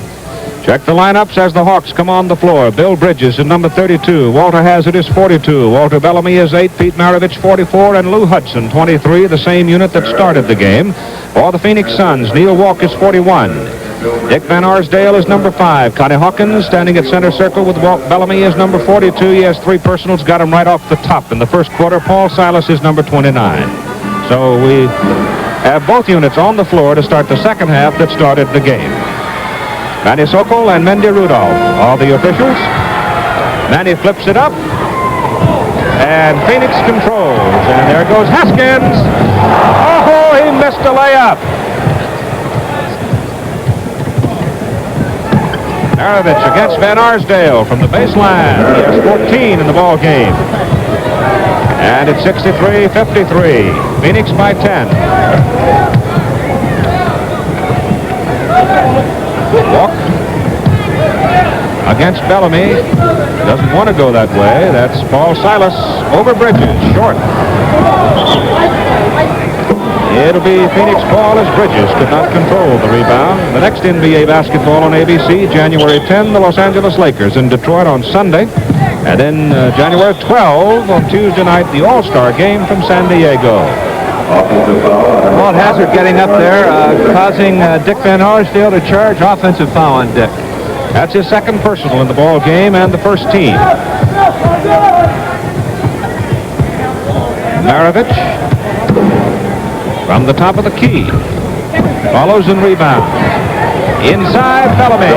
Check the lineups as the Hawks come on the floor. Bill Bridges is number 32. Walter Hazzard is 42. Walter Bellamy is 8. Pete Maravich 44. And Lou Hudson 23, the same unit that started the game. For the Phoenix Suns, Neal Walk is 41. Dick Van Arsdale is number 5. Connie Hawkins standing at center circle with Walt Bellamy is number 42. He has 3 personals, got him right off the top in the first quarter. Paul Silas is number 29. So we have both units on the floor to start the second half that started the game. Manny Sokol and Mendy Rudolph are the officials. Manny flips it up. And Phoenix controls. And there goes Haskins. Oh, he missed a layup. Maravich against Van Arsdale from the baseline. He has 14 in the ball game. And it's 63-53. Phoenix by 10. Walk against Bellamy. Doesn't want to go that way. That's Paul Silas over Bridges. Short. It'll be Phoenix ball as Bridges could not control the rebound. The next NBA basketball on ABC, January 10, the Los Angeles Lakers in Detroit on Sunday. And then January 12 on Tuesday night, the All-Star game from San Diego. Walt Hazzard getting up there, causing Dick Van Arsdale to charge offensive foul on Dick. That's his second personal in the ball game and the first team. Maravich from the top of the key. Follows and rebounds. Inside Bellamy.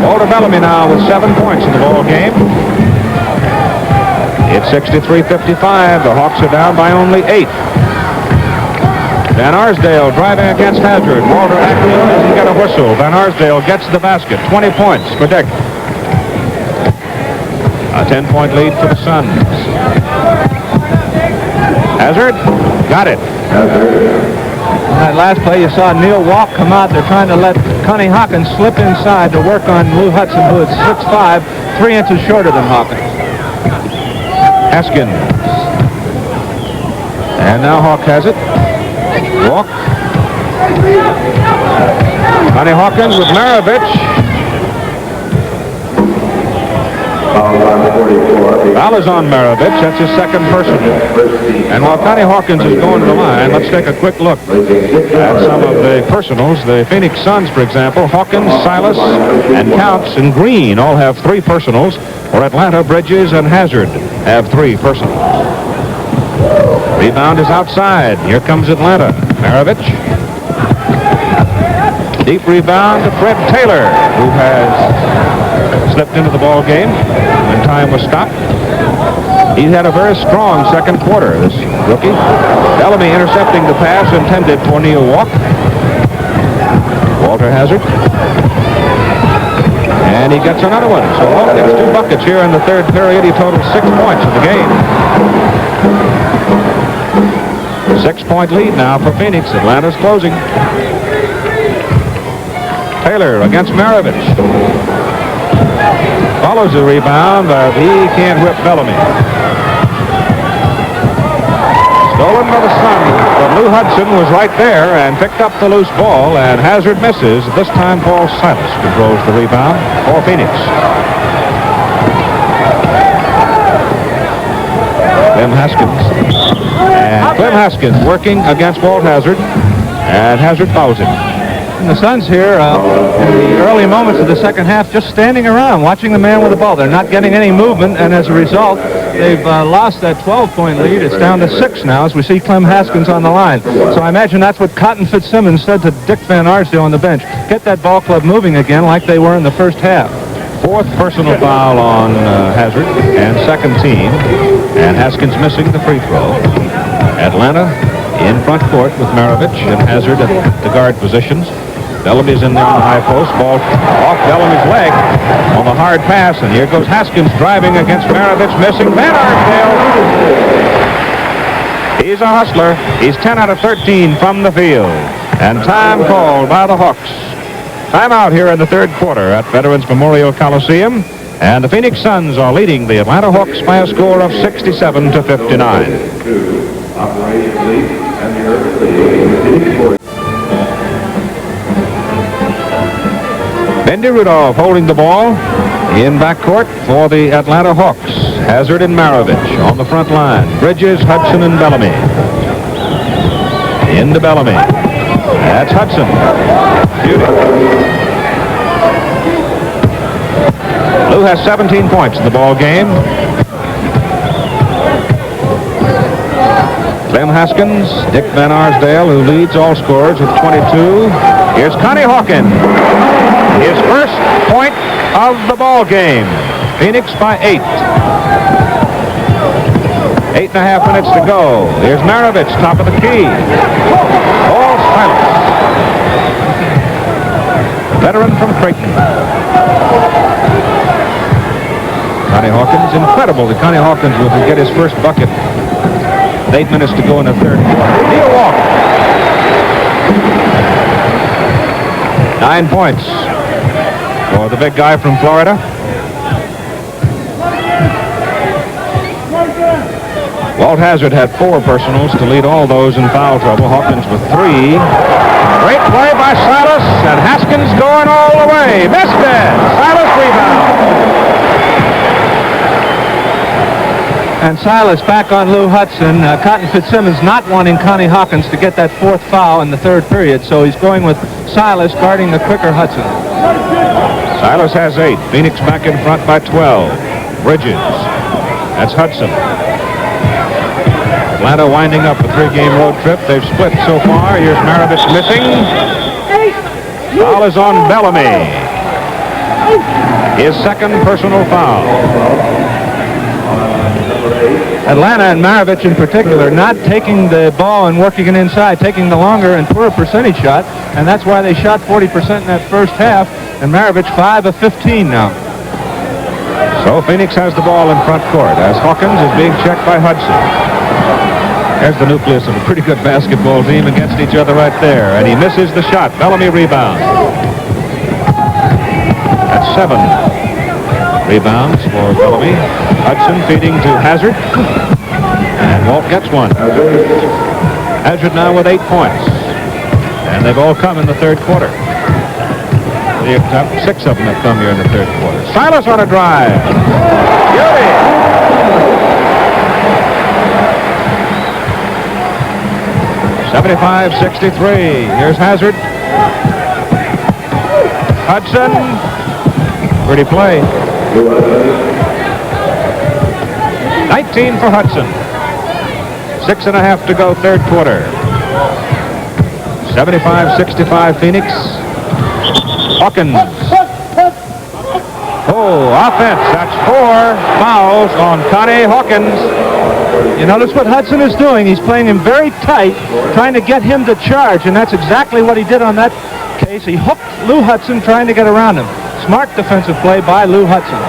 Walter Bellamy now with 7 points in the ball game. It's 63-55. The Hawks are down by only 8. Van Arsdale driving against Hazzard. Walter actually doesn't get a whistle. Van Arsdale gets the basket. 20 points for Dick. A 10-point lead for the Suns. Hazzard got it. In that last play, you saw Neal Walk come out. They're trying to let Connie Hawkins slip inside to work on Lou Hudson, who is 6'5", 3 inches shorter than Hawkins. Haskins. And now Hawk has it. Walk. Connie Hawkins with Maravich. Foul is on Maravich. That's his second personal. And while Connie Hawkins is going to the line, let's take a quick look at some of the personals. The Phoenix Suns, for example, Hawkins, Silas, and Counts and Green all have 3 personals. For Atlanta, Bridges and Hazzard have 3 personals. Rebound is outside. Here comes Atlanta. Maravich. Deep rebound to Fred Taylor, who has slipped into the ball game when time was stopped. He's had a very strong second quarter, this rookie. Bellamy intercepting the pass intended for Neal Walk. Walter Hazzard. And he gets another one. So Walt gets 2 buckets here in the third period. He totals 6 points in the game. 6-point lead now for Phoenix. Atlanta's closing. Taylor against Maravich. Follows the rebound, but he can't whip Bellamy. Stolen by the Suns, but Lou Hudson was right there and picked up the loose ball, and Hazzard misses. This time Paul Silas controls the rebound for Phoenix. Clem Haskins. And Clem Haskins working against Walt Hazzard, and Hazzard fouls him. And the Suns here, in the early moments of the second half, just standing around, watching the man with the ball. They're not getting any movement, and as a result, they've lost that 12-point lead. It's down to 6 now as we see Clem Haskins on the line. So I imagine that's what Cotton Fitzsimmons said to Dick Van Arsdale on the bench. Get that ball club moving again like they were in the first half. 4th personal foul on Hazzard and second team, and Haskins missing the free throw. Atlanta in front court with Maravich and Hazzard at the guard positions. Bellamy's in there on the high post. Ball off Bellamy's leg on the hard pass, and here goes Haskins driving against Maravich, missing Van Arsdale. He's a hustler. He's 10 out of 13 from the field. And time called by the Hawks. Time out here in the third quarter at Veterans Memorial Coliseum. And the Phoenix Suns are leading the Atlanta Hawks by a score of 67-59. Operation League and the Earth League. Bendy Rudolph holding the ball in backcourt for the Atlanta Hawks. Hazzard and Maravich on the front line. Bridges, Hudson, and Bellamy. Into Bellamy. That's Hudson. Beauty. Lou has 17 points in the ball game. Clem Haskins, Dick Van Arsdale, who leads all scorers with 22. Here's Connie Hawkins. His first point of the ball game. Phoenix by 8. 8.5 minutes to go. Here's Maravich, top of the key. All Silas. Veteran from Creighton. Connie Hawkins, incredible that Connie Hawkins will get his first bucket. 8 minutes to go in the third quarter. Neal Walt. 9 points for the big guy from Florida. Walt Hazzard had 4 personals to lead all those in foul trouble. Hawkins with 3. Great play by Silas, and Haskins going all the way. Missed it. Silas rebound. And Silas back on Lou Hudson. Cotton Fitzsimmons not wanting Connie Hawkins to get that 4th foul in the 3rd period, so he's going with Silas guarding the quicker Hudson. Silas has 8. Phoenix back in front by 12. Bridges. That's Hudson. Atlanta winding up a 3-game road trip. They've split so far. Here's Maravich missing. Foul is on Bellamy. His 2nd personal foul. Atlanta and Maravich in particular not taking the ball and working it inside, taking the longer and poorer percentage shot, and that's why they shot 40% in that first half, and Maravich 5 of 15 now. So Phoenix has the ball in front court as Hawkins is being checked by Hudson. There's the nucleus of a pretty good basketball team against each other right there, and he misses the shot. Bellamy rebounds. That's 7 rebounds for Bellamy. Hudson feeding to Hazzard. And Walt gets one. Hazzard now with 8 points. And they've all come in the 3rd quarter. 6 of them have come here in the 3rd quarter. Silas on a drive. Beauty. (75-63). Here's Hazzard. Hudson. Pretty play. 19 for Hudson. 6.5 to go, 3rd quarter. 75-65 Phoenix. Hawkins. Oh, offense. That's 4 fouls on Connie Hawkins. You notice what Hudson is doing. He's playing him very tight, trying to get him to charge, and that's exactly what he did on that case. He hooked Lou Hudson trying to get around him. Smart defensive play by Lou Hudson.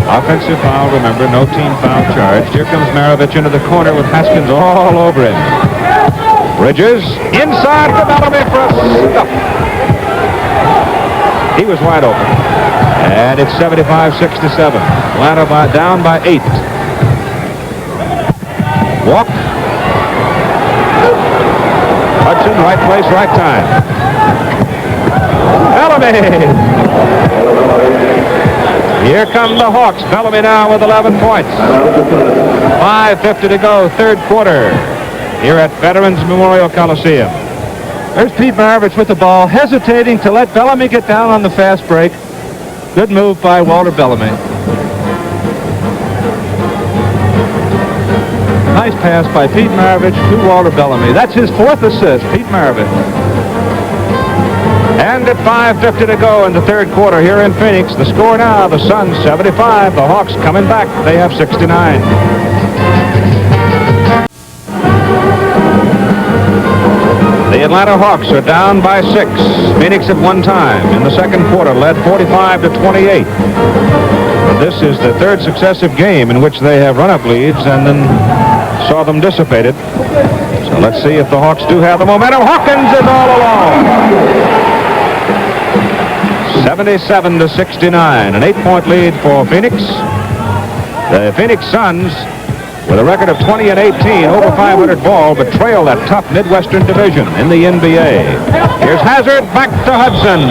Offensive foul, remember, no team foul charged. Here comes Maravich into the corner with Haskins all over him. Bridges, inside for Bellamy for a stuff. He was wide open. And it's 75-67. Atlanta down by 8. Walk. Hudson, right place, right time. Bellamy! Here come the Hawks. Bellamy now with 11 points. 5:50 to go, 3rd quarter. Here at Veterans Memorial Coliseum. There's Pete Maravich with the ball, hesitating to let Bellamy get down on the fast break. Good move by Walter Bellamy. Nice pass by Pete Maravich to Walter Bellamy. That's his 4th assist, Pete Maravich. And at 5:50 to go in the 3rd quarter here in Phoenix, the score now, the Suns 75, the Hawks coming back. They have 69. The Atlanta Hawks are down by 6. Phoenix at one time in the 2nd quarter led 45-28. And this is the 3rd successive game in which they have run-up leads and then saw them dissipated. So let's see if the Hawks do have the momentum. Hawkins is all alone. 77-69, an 8-point lead for Phoenix. The Phoenix Suns, with a record of 20 and 18, over 500 ball, but trail that tough Midwestern division in the NBA. Here's Hazzard, back to Hudson.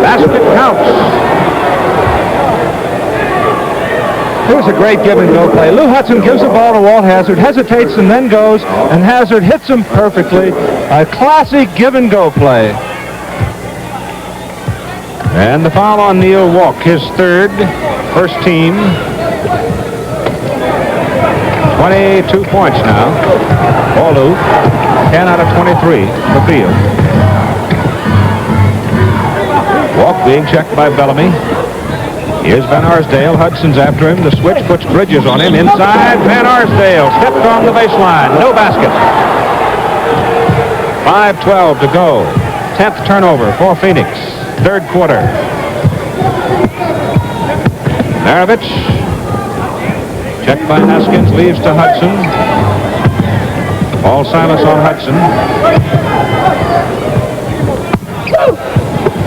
Basket counts. Here's a great give-and-go play. Lou Hudson gives the ball to Walt Hazzard, hesitates and then goes, and Hazzard hits him perfectly. A classic give-and-go play. And the foul on Neal Walk, his third, first team. 22 points now. For Lou, 10 out of 23 from the field. Walk being checked by Bellamy. Here's Van Arsdale. Hudson's after him. The switch puts Bridges on him. Inside, Van Arsdale stepped on the baseline. No basket. 5:12 to go. 10th turnover for Phoenix. Third quarter. Maravich. Checked by Haskins. Leaves to Hudson. All Silas on Hudson.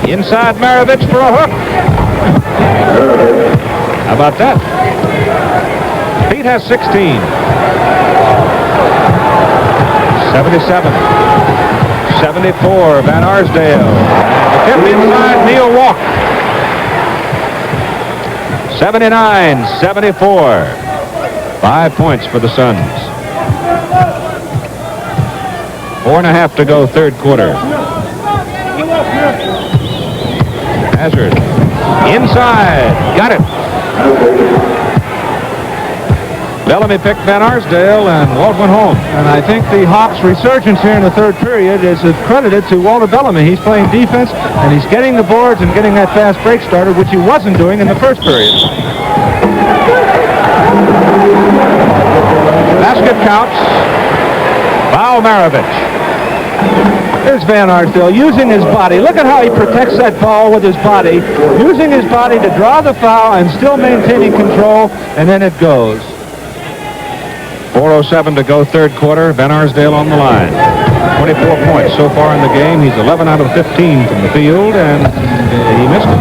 Inside Maravich for a hook. How about that? Pete has 16. 77. 74, Van Arsdale. Tip inside, Neal Walk. 79, 74. 5 points for the Suns. 4.5 to go, third quarter. Hazzard. Inside. Got it. Bellamy picked Van Arsdale, and Walt went home. And I think the Hawks' resurgence here in the third period is credited to Walter Bellamy. He's playing defense, and he's getting the boards and getting that fast break started, which he wasn't doing in the first period. Basket counts. Foul Maravich. Here's Van Arsdale using his body. Look at how he protects that ball with his body, using his body to draw the foul and still maintaining control, and then it goes. 4:07 to go, third quarter. Van Arsdale on the line. 24 points so far in the game. He's 11 out of 15 from the field, and he missed it.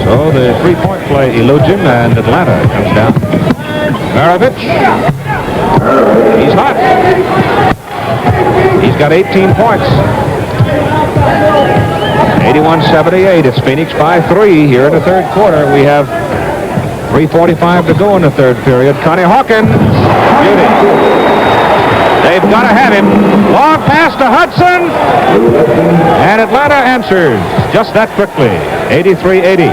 So the three-point play eludes him, and Atlanta comes down. Maravich. He's hot. He's got 18 points. 81-78. It's Phoenix by 3 here in the third quarter. We have 3:45 to go in the third period. Connie Hawkins. Beauty. They've got to have him. Long pass to Hudson. And Atlanta answers just that quickly. 83-80.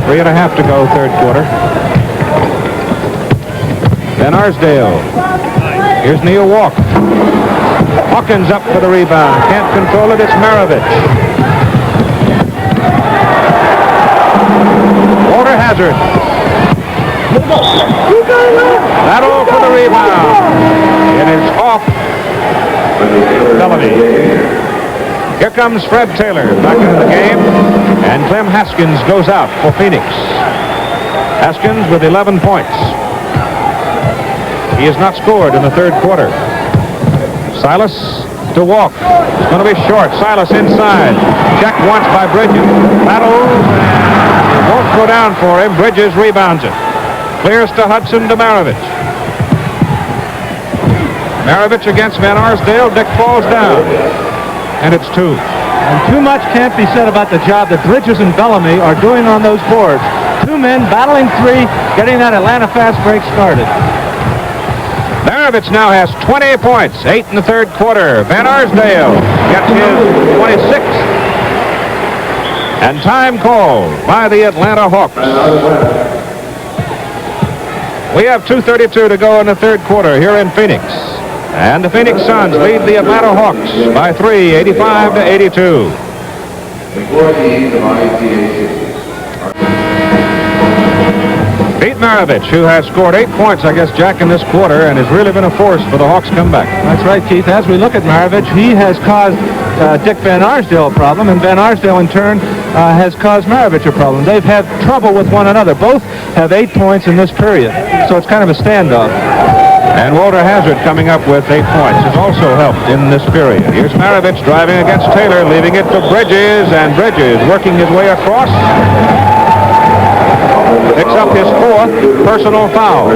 3.5 to go, third quarter. Van Arsdale. Here's Neal Walk. Hawkins up for the rebound. Can't control it. It's Maravich. Walter Hazzard. Battle for the rebound. It is off Bellamy. Here comes Fred Taylor back into the game. And Clem Haskins goes out for Phoenix. Haskins with 11 points. He has not scored in the third quarter. Silas to Walk. It's going to be short. Silas inside. Checked once by Bridges. Battles. It won't go down for him. Bridges rebounds it. Clears to Hudson to Maravich. Maravich against Van Arsdale. Dick falls down. And it's 2. And too much can't be said about the job that Bridges and Bellamy are doing on those boards. 2 men battling 3, getting that Atlanta fast break started. Maravich now has 20 points, 8 in the third quarter. Van Arsdale gets his 26th. And time called by the Atlanta Hawks. We have 2:32 to go in the third quarter here in Phoenix. And the Phoenix Suns lead the Atlanta Hawks by 3, 85-82. Pete Maravich, who has scored 8 points, I guess, Jack, in this quarter, and has really been a force for the Hawks comeback. That's right, Keith. As we look at Maravich, he has caused Dick Van Arsdale a problem, and Van Arsdale, in turn, has caused Maravich a problem. They've had trouble with one another. Both have 8 points in this period, so it's kind of a standoff. And Walter Hazzard coming up with 8 points has also helped in this period. Here's Maravich driving against Taylor, leaving it to Bridges, and Bridges working his way across. Picks up his 4th personal foul.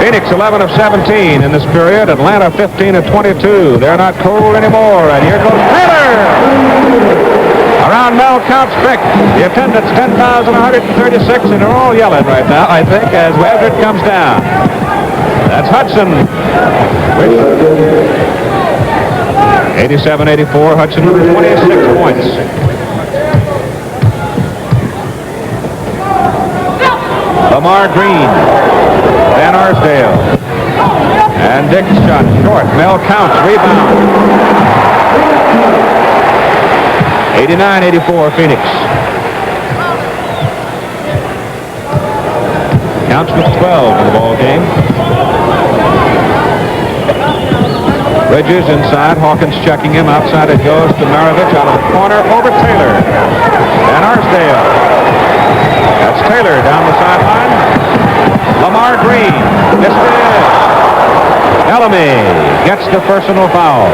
Phoenix 11 of 17 in this period. Atlanta 15 of 22. They're not cold anymore. And here goes Taylor. Around Mel Count's pick. The attendance 10,136, and they're all yelling right now, I think, as Hazzard comes down. That's Hudson. 87-84. Hudson with 26 points. Lamar Green. Van Arsdale. And Dick shot short. Mel Counts rebound. 89-84 Phoenix. Counts with 12 in the ball game. Bridges inside. Hawkins checking him. Outside it goes to Maravich out of the corner over Taylor. Van Arsdale. That's Taylor down the sideline. Lamar Green. Missed it. Bellamy gets the personal foul.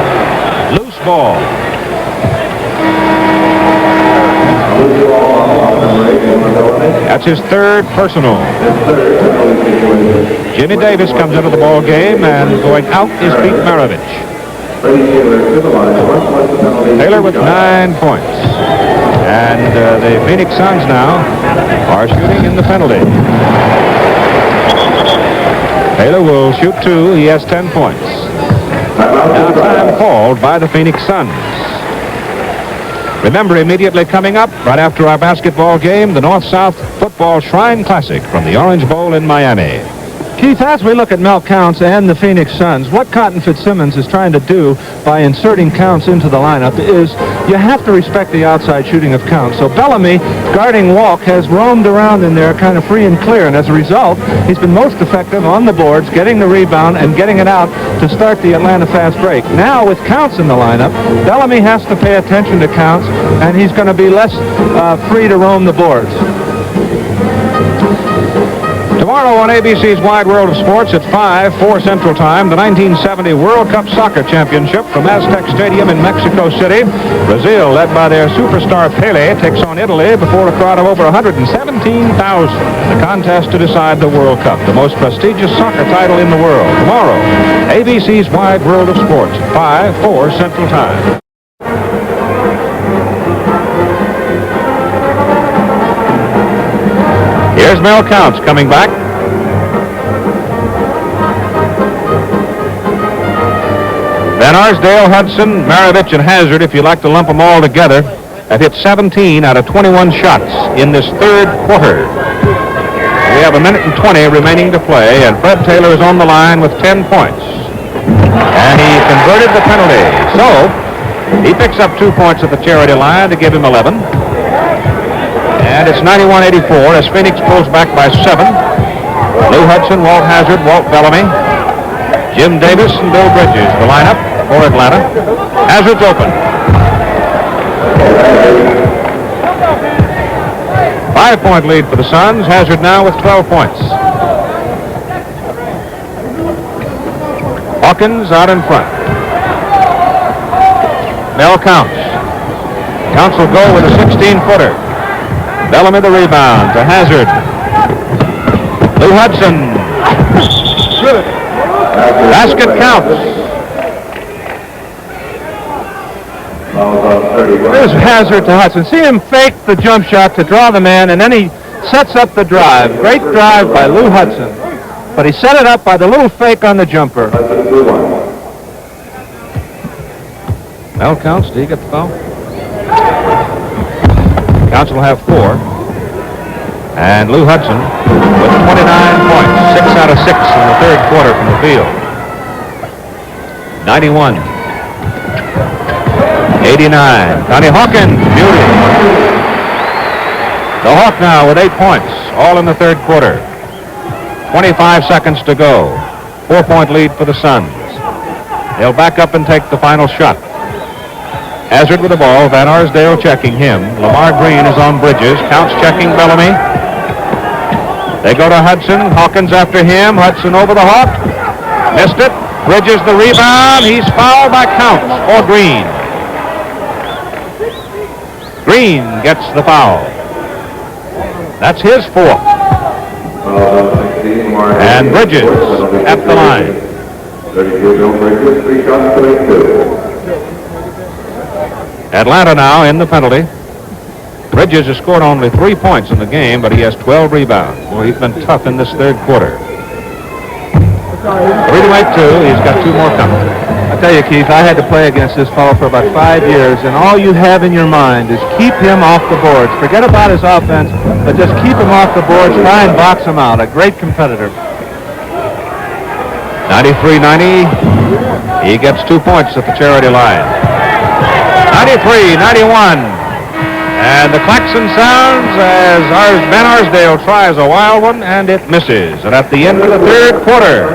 Loose ball. That's his 3rd personal. Jimmy Davis comes into the ball game, and going out is Pete Maravich. Taylor with 9 points. And the Phoenix Suns now are shooting in the penalty. Taylor will shoot 2. He has 10 points. Now time called by the Phoenix Suns. Remember, immediately coming up, right after our basketball game, the North-South Football Shrine Classic from the Orange Bowl in Miami. Keith, as we look at Mel Counts and the Phoenix Suns, what Cotton Fitzsimmons is trying to do by inserting Counts into the lineup is you have to respect the outside shooting of Counts. So Bellamy, guarding Walt, has roamed around in there kind of free and clear, and as a result, he's been most effective on the boards, getting the rebound and getting it out to start the Atlanta fast break. Now, with Counts in the lineup, Bellamy has to pay attention to Counts, and he's going to be less free to roam the boards. Tomorrow on ABC's Wide World of Sports at 5, 4 Central Time, the 1970 World Cup Soccer Championship from Aztec Stadium in Mexico City. Brazil, led by their superstar Pele, takes on Italy before a crowd of over 117,000. The contest to decide the World Cup, the most prestigious soccer title in the world. Tomorrow, ABC's Wide World of Sports at 5, 4 Central Time. Here's Mel Counts coming back. Van Arsdale, Hudson, Maravich, and Hazzard, if you like to lump them all together, have hit 17 out of 21 shots in this 3rd quarter. We have 1:20 remaining to play, and Fred Taylor is on the line with 10 points. And he converted the penalty. So, he picks up 2 points at the charity line to give him 11. And it's 91-84 as Phoenix pulls back by 7. Lou Hudson, Walt Hazzard, Walt Bellamy, Jim Davis, and Bill Bridges, the lineup for Atlanta. Hazzard's open. 5-point lead for the Suns. Hazzard now with 12 points. Hawkins out in front. Mel Counts. Counts will go with a 16-footer. Bellamy the rebound to Hazzard. Lou Hudson. Basket counts. Here's Hazzard to Hudson. See him fake the jump shot to draw the man, and then he sets up the drive. Great drive by Lou Hudson. But he set it up by the little fake on the jumper. Mel Counts, do you get the foul? Counts will have 4. And Lou Hudson with 29 points, 6 out of 6 in the 3rd quarter from the field. 91. 89. Connie Hawkins, beauty. The Hawk now with 8 points, all in the 3rd quarter. 25 seconds to go. 4-point lead for the Suns. They'll back up and take the final shot. Hazzard with the ball. Van Arsdale checking him. Lamar Green is on Bridges. Counts checking Bellamy. They go to Hudson. Hawkins after him. Hudson over the Hawk. Missed it. Bridges the rebound. He's fouled by Counts or Green. Green gets the foul. That's his fourth. And Bridges at the line. 32, don't break this. 3 shots to make 2. Atlanta now in the penalty. Bridges has scored only 3 points in the game, but he has 12 rebounds. Boy, he's been tough in this third quarter. 3 to make 2. He's got 2 more coming. I tell you, Keith, I had to play against this fellow for about 5 years, and all you have in your mind is keep him off the boards. Forget about his offense, but just keep him off the boards. Try and box him out. A great competitor. 93-90. He gets 2 points at the charity line. 93-91. And the klaxon sounds as Ben Arsdale tries a wild one, and it misses. And at the end of the third quarter,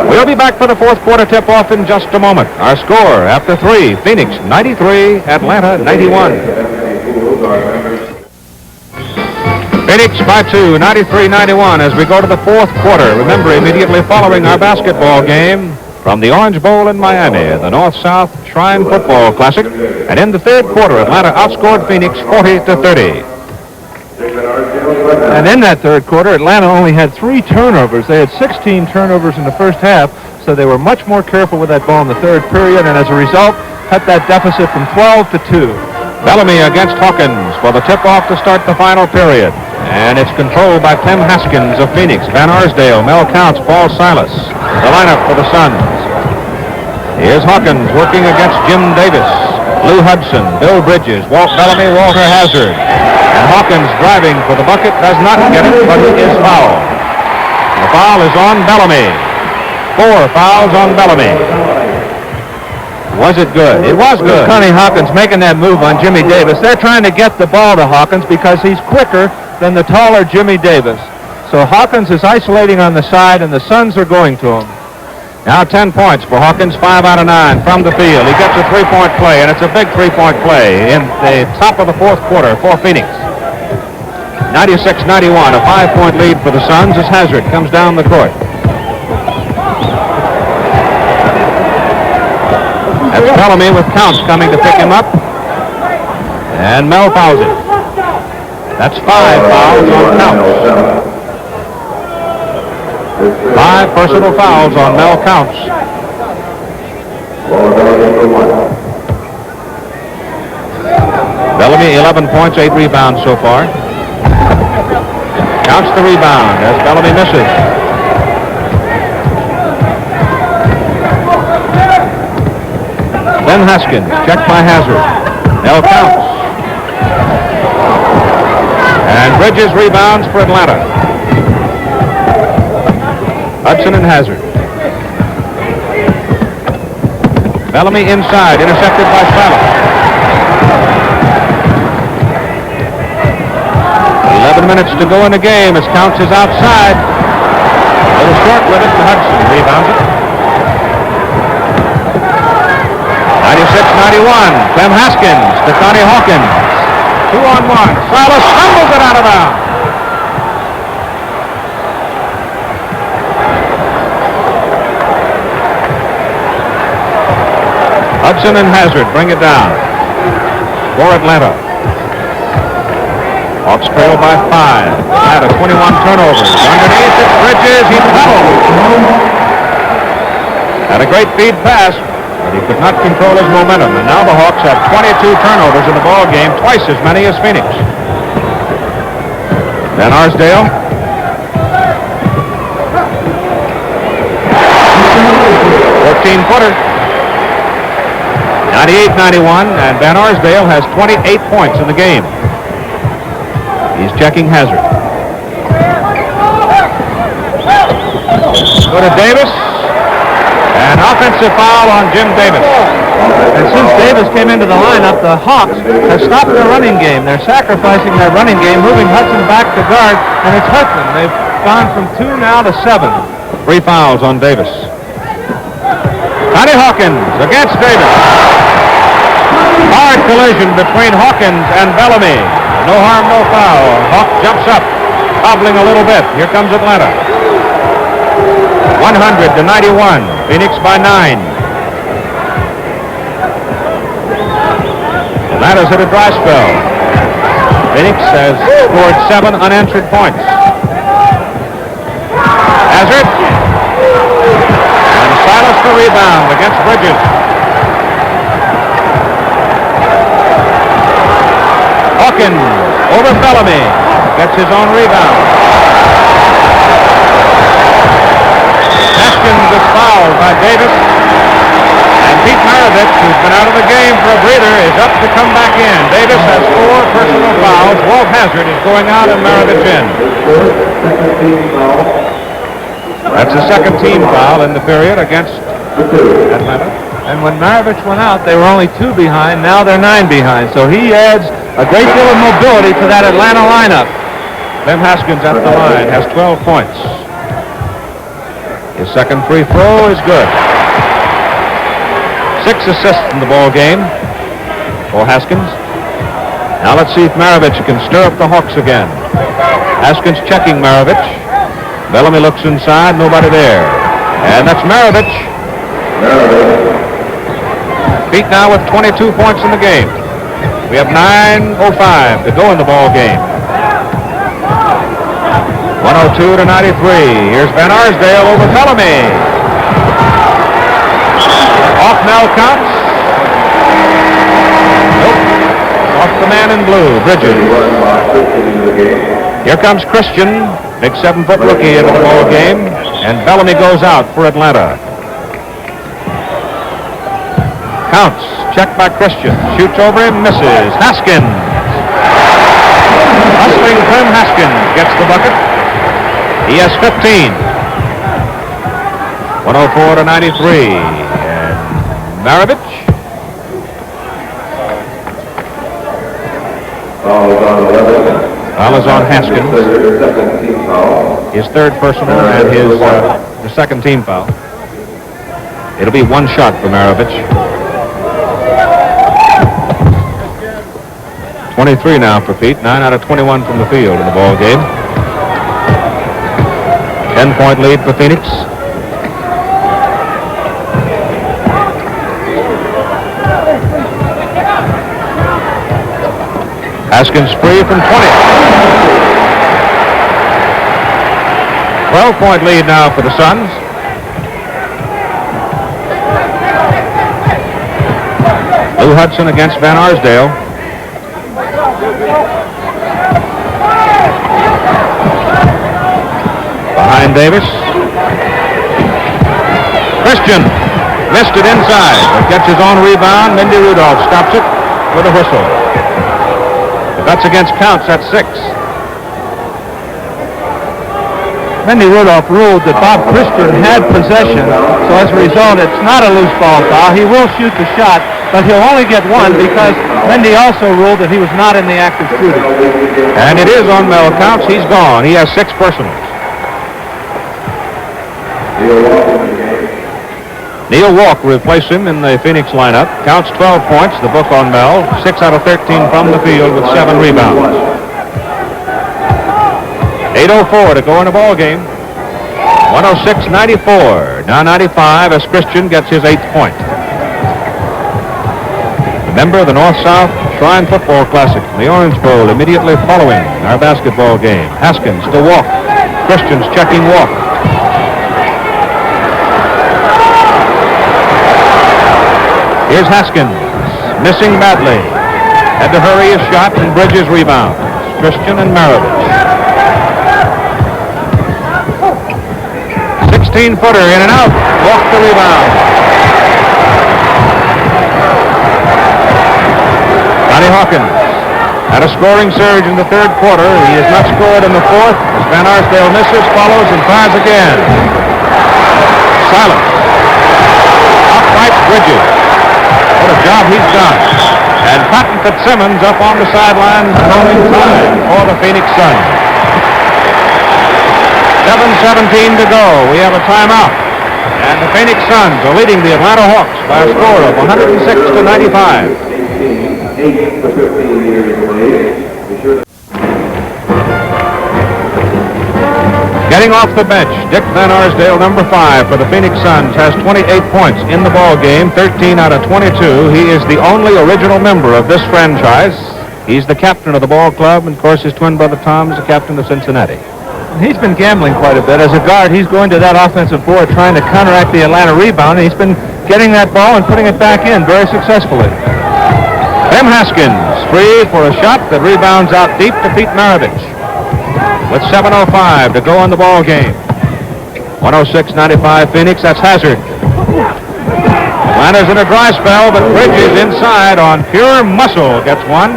we'll be back for the fourth quarter tip-off in just a moment. Our score after 3, Phoenix 93, Atlanta 91. Phoenix by 2, 93-91 as we go to the fourth quarter. Remember, immediately following our basketball game from the Orange Bowl in Miami, the North-South Shrine Football Classic. And in the third quarter, Atlanta outscored Phoenix 40-30. And in that third quarter, Atlanta only had 3 turnovers. They had 16 turnovers in the first half, so they were much more careful with that ball in the third period, and as a result, cut that deficit from 12 to 2. Bellamy against Hawkins for the tip-off to start the final period. And it's controlled by Clem Haskins of Phoenix, Van Arsdale, Mel Counts, Paul Silas. The lineup for the Suns. Here's Hawkins working against Jim Davis, Lou Hudson, Bill Bridges, Walt Bellamy, Walter Hazzard. And Hawkins driving for the bucket, does not get it, but he is fouled. The foul is on Bellamy. 4 fouls on Bellamy. Was it good? It was good. Connie Hawkins making that move on Jimmy Davis. They're trying to get the ball to Hawkins because he's quicker than the taller Jimmy Davis. So Hawkins is isolating on the side, and the Suns are going to him. Now 10 points for Hawkins, 5 out of 9 from the field. He gets a 3-point play, and it's a big 3-point play in the top of the fourth quarter for Phoenix. 96-91, a 5-point lead for the Suns as Hazzard comes down the court. That's Bellamy with Counts coming to pick him up. And Mel fouls it. That's 5 fouls on Counts. 5 personal fouls on Mel Counts. Bellamy 11 points, 8 rebounds so far. Counts the rebound as Bellamy misses. Then Haskins, checked by Hazzard. Mel Counts. And Bridges rebounds for Atlanta. Hudson and Hazzard. Bellamy inside, intercepted by Silas. 11 minutes to go in the game as Counts is outside. A little short with it to Hudson. Rebounds it. 96-91. Clem Haskins to Connie Hawkins. 2-on-1. Silas stumbles it out of bounds. Hudson and Hazzard bring it down for Atlanta. Hawks trail by 5. Atlanta 21 turnovers. Underneath it, Bridges. He pedaled. Had a great feed pass, but he could not control his momentum. And now the Hawks have 22 turnovers in the ball game, twice as many as Phoenix. Then Arsdale. 14-footer. 98-91, and Van Arsdale has 28 points in the game. He's checking Hazzard. Go to Davis. An offensive foul on Jim Davis. And since Davis came into the lineup, the Hawks have stopped their running game. They're sacrificing their running game, moving Hudson back to guard, and it's Hudson. They've gone from 2 now to 7. 3 fouls on Davis. Connie Hawkins against Davis. Hard collision between Hawkins and Bellamy. No harm, no foul. Hawk jumps up. hobbling a little bit. Here comes Atlanta. 100-91. Phoenix by 9. Atlanta's hit a dry spell. Phoenix has scored 7 unanswered points. Hazzard. And Silas the rebound against Bridges. Hawkins over Bellamy. Gets his own rebound. Haskins is fouled by Davis. And Pete Maravich, who's been out of the game for a breather, is up to come back in. Davis has 4 personal fouls. Walt Hazzard is going out and Maravich in. That's the second team foul in the period against Atlanta. And when Maravich went out, they were only 2 behind. Now they're 9 behind. So he adds a great deal of mobility to that Atlanta lineup. Clem Haskins at the line has 12 points. His second free throw is good. 6 assists in the ball game for Haskins. Now let's see if Maravich can stir up the Hawks again. Haskins checking Maravich. Bellamy looks inside, nobody there. And that's Maravich. Pete now with 22 points in the game. We have 9:05 to go in the ball game. 102-93. Here's Van Arsdale over Bellamy. Off Mel Counts. Nope. Off the man in blue, Bridges. Here comes Christian, big 7-foot rookie into the ball game, and Bellamy goes out for Atlanta. Counts, checked by Christian, shoots over him, misses. Haskins. Hustling Clem Haskins gets the bucket. He has 15. 104-93. And Maravich. Foul is on Haskins. His third personal and his the second team foul. It'll be 1 shot for Maravich. 23 now for Pete. 9 out of 21 from the field in the ball game. 10-point lead for Phoenix. Haskins free from 20. 12-point lead now for the Suns. Lou Hudson against Van Arsdale. Behind Davis. Christian missed it inside, but gets his own rebound. Mindy Rudolph stops it with a whistle. If that's against Counts, that's 6. Mindy Rudolph ruled that Bob Christian had possession, so as a result, it's not a loose ball foul. He will shoot the shot, but he'll only get 1 because Mindy also ruled that he was not in the act of shooting. And it is on Mel Counts. He's gone. He has 6 personals. Neal Walk replaced him in the Phoenix lineup. Counts 12 points, the book on Mel. 6 out of 13 from the field with 7 rebounds. 8:04 to go in the ball game. 106-94. Now 95 as Christian gets his 8th point. Remember the North-South Shrine Football Classic, the Orange Bowl, immediately following our basketball game. Haskins to Walk. Christian's checking Walk. Here's Haskins, missing badly. Had to hurry his shot and Bridges rebounds. Christian and Maravich. 16-footer in and out. Walk the rebound. Connie Hawkins had a scoring surge in the third quarter. He has not scored in the fourth. As Van Arsdale misses, follows, and fires again. Silas. Outfights Bridges. What a job he's done. And Cotton Fitzsimmons up on the sideline calling time for the Phoenix Suns. 7:17 to go. We have a timeout. And the Phoenix Suns are leading the Atlanta Hawks by a score of 106-95. 8 to 15 years of age. Getting off the bench, Dick Van Arsdale, number 5 for the Phoenix Suns, has 28 points in the ball game, 13 out of 22. He is the only original member of this franchise. He's the captain of the ball club, and of course his twin brother Tom is the captain of Cincinnati. He's been gambling quite a bit. As a guard, he's going to that offensive board trying to counteract the Atlanta rebound, and he's been getting that ball and putting it back in very successfully. Clem Haskins, free for a shot that rebounds out deep to Pete Maravich. With 7:05 to go in the ball game. 106-95 Phoenix, that's Hazzard. Atlanta's in a dry spell, but Bridges inside on pure muscle gets one.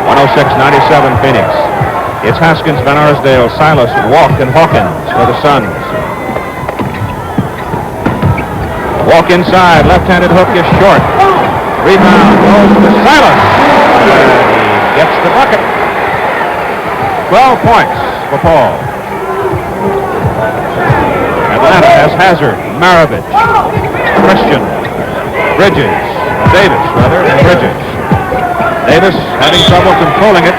106-97 Phoenix. It's Haskins, Van Arsdale, Silas, Walt, and Hawkins for the Suns. Walk inside, left-handed hook is short. Rebound goes to Silas. He gets the bucket. 12 points for Paul. Atlanta has Hazzard, Maravich, Christian, Davis, and Bridges. Davis having trouble controlling it.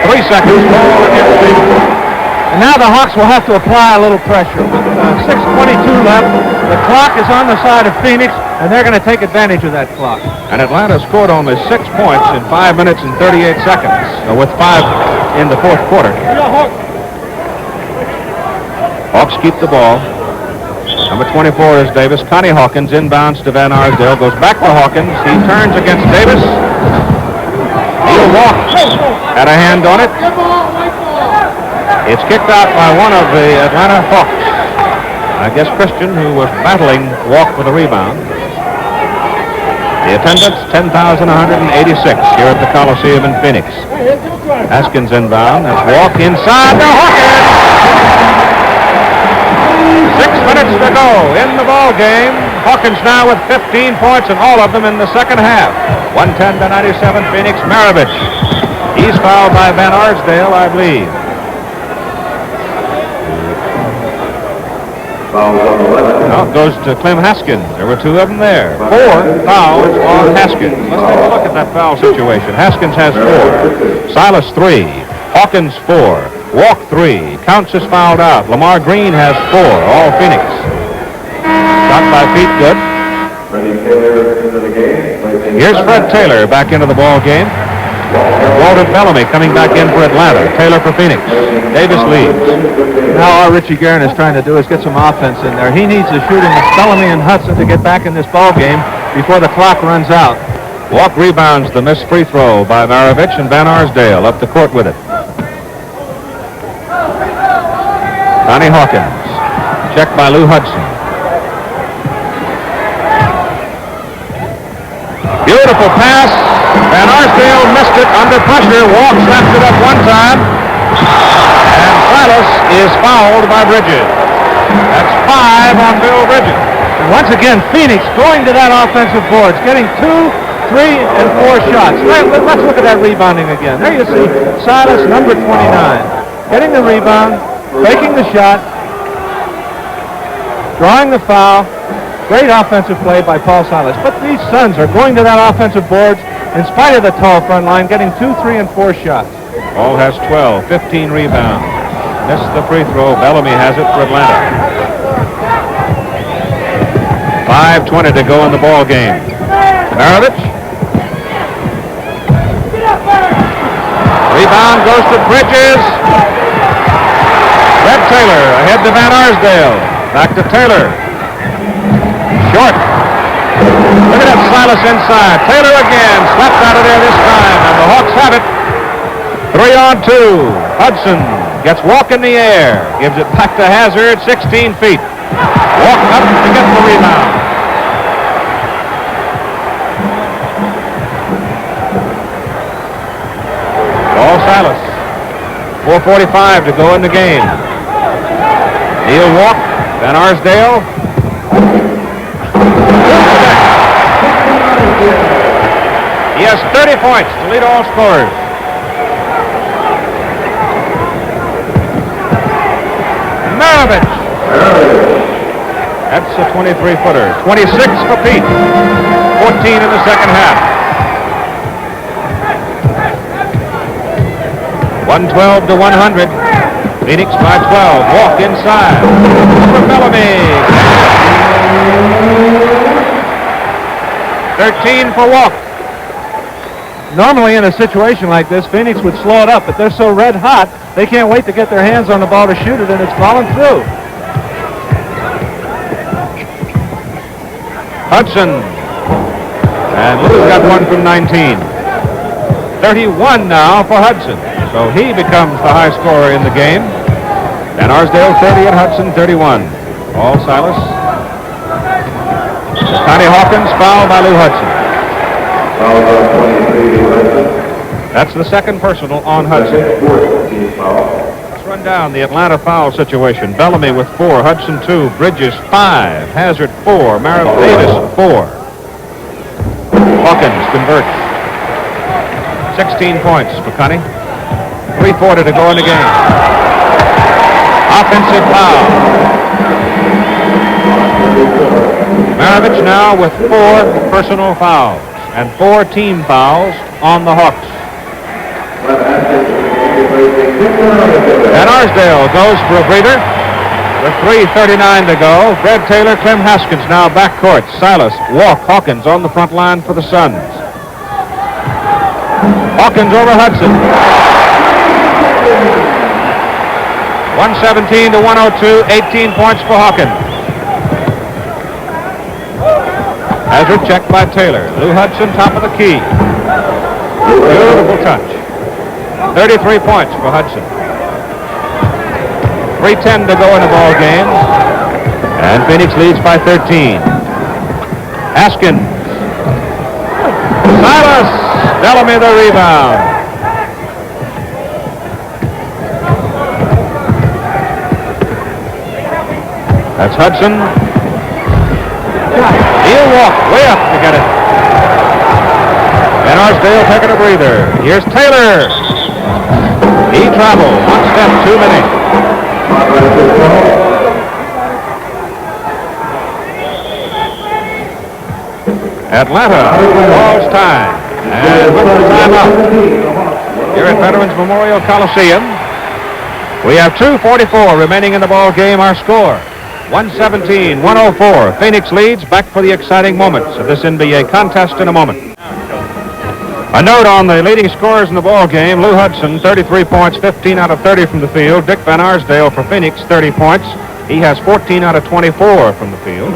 3 seconds. Ball against Davis. And now the Hawks will have to apply a little pressure. With 6:22 left, the clock is on the side of Phoenix, and they're going to take advantage of that clock. And Atlanta scored only 6 points in 5 minutes and 38 seconds, with 5 in the fourth quarter. Hawks keep the ball. Number 24 is Davis. Connie Hawkins inbounds to Van Arsdale. Goes back to Hawkins. He turns against Davis. He'll walk. Had a hand on it. It's kicked out by one of the Atlanta Hawks. I guess Christian, who was battling Walk for the rebound. The attendance, 10,186 here at the Coliseum in Phoenix. Haskins inbound. That's Walk inside to Hawkins. 6 minutes to go in the ball game. Hawkins now with 15 points, and all of them in the second half. 110-97 Phoenix. Maravich. He's fouled by Van Arsdale, I believe. No, it goes to Clem Haskins. There were 2 of them there. 4 fouls on Haskins. Let's take a look at that foul situation. Haskins has 4. Silas 3. Hawkins 4. Walk 3. Counts is fouled out. Lamar Green has 4. All Phoenix. Shot by Pete, good. Here's Fred Taylor back into the ball game. Walt and Bellamy coming back in for Atlanta. Taylor for Phoenix. Davis leads. Now all Richie Guerin is trying to do is get some offense in there. He needs the shooting of Bellamy and Hudson to get back in this ball game before the clock runs out. Walk rebounds the missed free throw by Maravich, and Van Arsdale up the court with it. Connie Hawkins. Checked by Lou Hudson. Beautiful pass. Van Arsdale missed it under pressure. Walk slapped it up one time. And Silas is fouled by Bridges. That's 5 on Bill Bridges. And once again, Phoenix going to that offensive board, getting 2, 3, and 4 shots. Let's look at that rebounding again. There you see Silas, number 29, getting the rebound, taking the shot, drawing the foul. Great offensive play by Paul Silas. But these Suns are going to that offensive board in spite of the tall front line, getting 2, 3, and 4 shots. Paul has 12, 15 rebounds. Missed the free throw. Bellamy has it for Atlanta. 5:20 to go in the ball game. Maravich. Rebound goes to Bridges. Fred Taylor ahead to Van Arsdale. Back to Taylor. Short. Look at that Silas inside. Taylor again. Slapped out of there this time. And the Hawks have it. 3 on 2. Hudson gets Walk in the air. Gives it back to Hazzard. 16 feet. Walk up to get the rebound. Paul Silas. 4:45 to go in the game. Neal Walk. Van Arsdale. He has 30 points to lead all scorers. Maravich. That's a 23-footer. 26 for Pete. 14 in the second half. 112 to 100. Phoenix by 12. Walk inside. For Bellamy. 13 for Walk. Normally in a situation like this, Phoenix would slow it up, but they're so red hot, they can't wait to get their hands on the ball to shoot it, and it's falling through. Hudson. And Lou's got one from 19. 31 now for Hudson. So he becomes the high scorer in the game. And Arsdale 30 and Hudson 31. All Silas. Connie Hawkins fouled by Lou Hudson. That's the second personal on Hudson. Let's run down the Atlanta foul situation. Bellamy with 4, Hudson 2, Bridges 5, Hazzard 4, Maravich 4. Hawkins converts. 16 points for Connie. 3:40 to go in the game. Offensive foul. Maravich now with 4 personal fouls and 4 team fouls on the Hawks. And Arsdale goes for a breather with 3:39 to go. Fred Taylor, Clem, Haskins now backcourt. Silas, Walk, Hawkins on the front line for the Suns. Hawkins over Hudson. 117 to 102, 18 points for Hawkins. Hazzard checked by Taylor. Lou Hudson, top of the key. Beautiful touch. 33 points for Hudson. 3:10 to go in the ball game. And Phoenix leads by 13. Haskins. Silas. Bellamy the rebound. That's Hudson. He'll walk way up to get it. And Arsdale taking a breather. Here's Taylor. He traveled. 1 step too many. Atlanta calls time. And with the timeout here at Veterans Memorial Coliseum, we have 2:44 remaining in the ball game. Our score, 117-104. Phoenix leads. Back for the exciting moments of this NBA contest in a moment. A note on the leading scorers in the ball game. Lou Hudson, 33 points, 15 out of 30 from the field. Dick Van Arsdale for Phoenix, 30 points. He has 14 out of 24 from the field.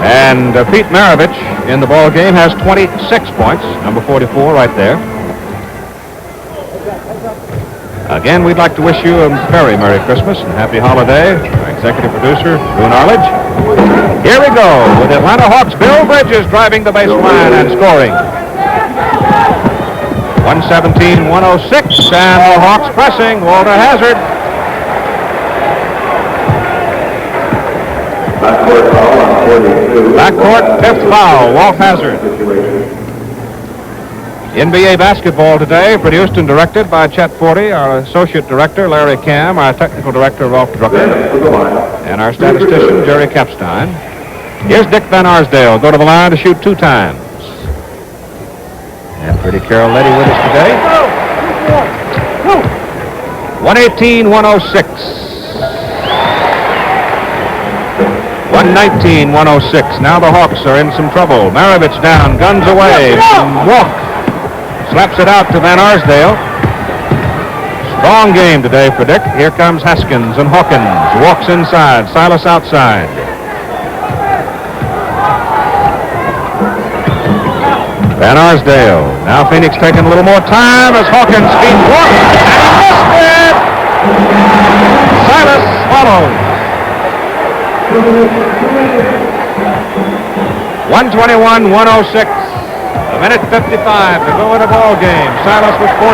And Pete Maravich in the ball game has 26 points, number 44 right there. Again, we'd like to wish you a very Merry Christmas and Happy Holiday. Our executive producer, Boone Arledge. Here we go with Atlanta Hawks. Bill Bridges driving the baseline and scoring. 117-106, and the Hawks pressing. Walter Hazzard. Backcourt, 5th foul, Walt Hazzard. NBA basketball today, produced and directed by Chet Forty, our associate director, Larry Cam, our technical director, Rolf Drucker, and our statistician, Jerry Kapstein. Here's Dick Van Arsdale, go to the line to shoot 2 times. And pretty Carol Letty with us today. 118-106. 119-106. Now the Hawks are in some trouble. Maravich down, guns away. Walk. Slaps it out to Van Arsdale. Strong game today for Dick. Here comes Haskins and Hawkins. Walks inside. Silas outside. Van Arsdale. Now Phoenix taking a little more time as Hawkins feeds Walk. And he missed it! Silas follows. 121-106. A minute 55 to go in the ball game. Silas with 14.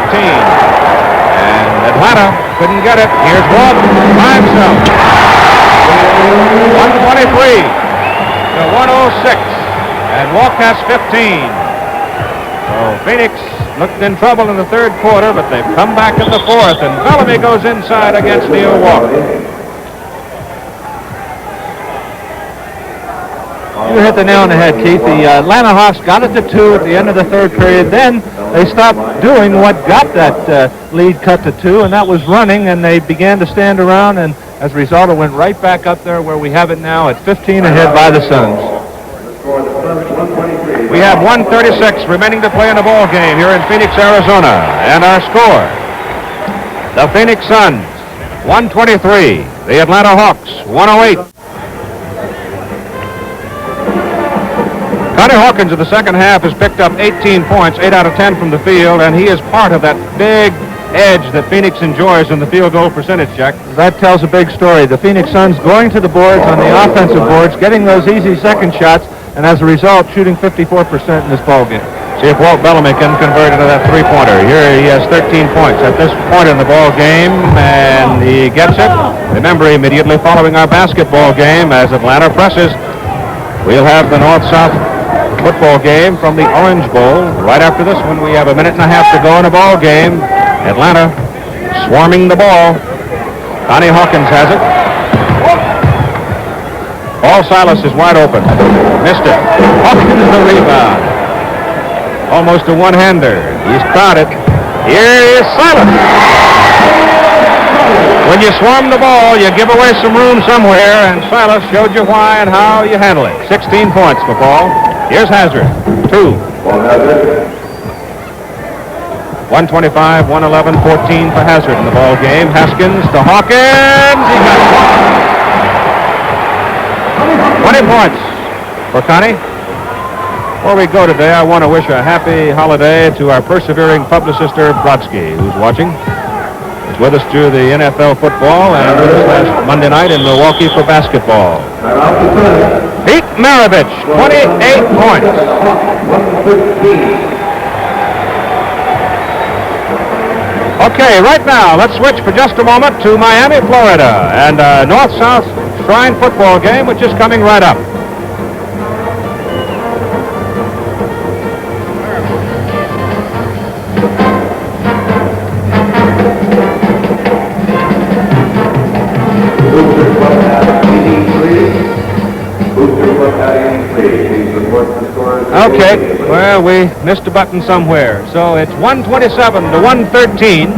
And Atlanta couldn't get it. Here's Walt by himself. 123 to 106. And Walt has 15. So Phoenix looked in trouble in the 3rd quarter, but they've come back in the 4th. And Bellamy goes inside against Neal Walker. You hit the nail on the head, Keith. The Atlanta Hawks got it to 2 at the end of the third period. Then they stopped doing what got that lead cut to 2, and that was running, and they began to stand around, and as a result, it went right back up there where we have it now at 15 ahead by the Suns. We have 1:36 remaining to play in the ball game here in Phoenix, Arizona, and our score: the Phoenix Suns 123, the Atlanta Hawks 108. Connie Hawkins in the second half has picked up 18 points, 8 out of 10 from the field, and he is part of that big edge that Phoenix enjoys in the field goal percentage, Jack. That tells a big story. The Phoenix Suns going to the boards on the offensive boards, getting those easy second shots, and as a result, shooting 54% in this ball game. See if Walt Bellamy can convert into that three-pointer. Here he has 13 points at this point in the ball game, and he gets it. Remember, immediately following our basketball game, as Atlanta presses, we'll have the North-South football game from the Orange Bowl. Right after this one, we have a minute and a half to go in the ball game. Atlanta swarming the ball. Connie Hawkins has it. Silas is wide open. Missed it. Hawkins the rebound. Almost a one-hander. He's crowded. Here is Silas. When you swarm the ball, you give away some room somewhere, and Silas showed you why and how you handle it. 16 points for Paul. Here's Hazzard. 2. 125, 111, 14 for Hazzard in the ball game. Haskins to Hawkins. He got it. 20 points for Connie. Before we go today, I want to wish a happy holiday to our persevering publicist, Herb Brodsky, who's watching. He's with us through the NFL football and with us last Monday night in Milwaukee for basketball. Pete Maravich, 28 points. Okay, right now, let's switch for just a moment to Miami, Florida, and a North-South Shrine football game, which is coming right up. Okay, well, we missed a button somewhere. So it's 127 to 113.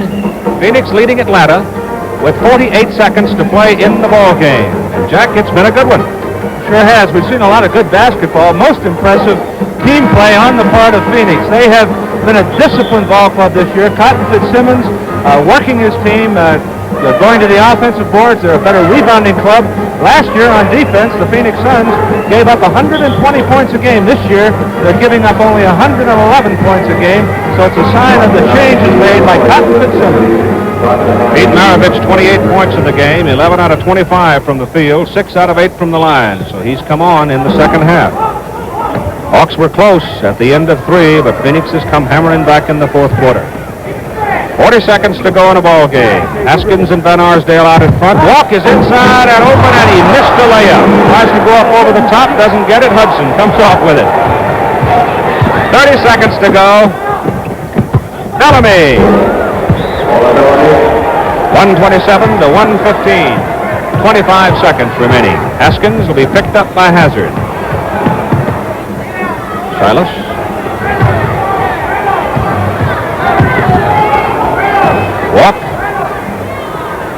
Phoenix leading Atlanta with 48 seconds to play in the ball game. And Jack, it's been a good one. Sure has. We've seen a lot of good basketball. Most impressive team play on the part of Phoenix. They have been a disciplined ball club this year. Cotton Fitzsimmons working his team, going to the offensive boards. They're a better rebounding club. Last year on defense, the Phoenix Suns gave up 120 points a game. This year, they're giving up only 111 points a game. So it's a sign of the changes made by Cotton Fitzsimmons. Pete Maravich, 28 points in the game, 11 out of 25 from the field, 6 out of 8 from the line. So he's come on in the second half. Hawks were close at the end of 3, but Phoenix has come hammering back in the fourth quarter. 40 seconds to go in a ball game. Haskins and Arsdale out in front. Walk is inside and open, and he missed the layup. Tries to go up over the top, doesn't get it. Hudson comes off with it. 30 seconds to go. Bellamy. 127 to 115. 25 seconds remaining. Haskins will be picked up by Hazzard. Silas. Walk.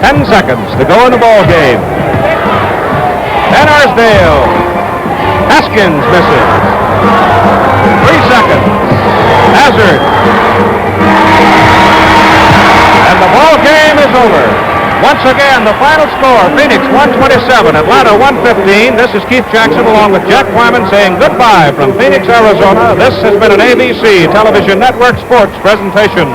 10 seconds to go in the ball game. And Arsdale. Haskins misses. 3 seconds. Hazzard. And the ball game is over. Once again, the final score, Phoenix 127, Atlanta 115. This is Keith Jackson along with Jack Wyman saying goodbye from Phoenix, Arizona. This has been an ABC Television Network Sports presentation.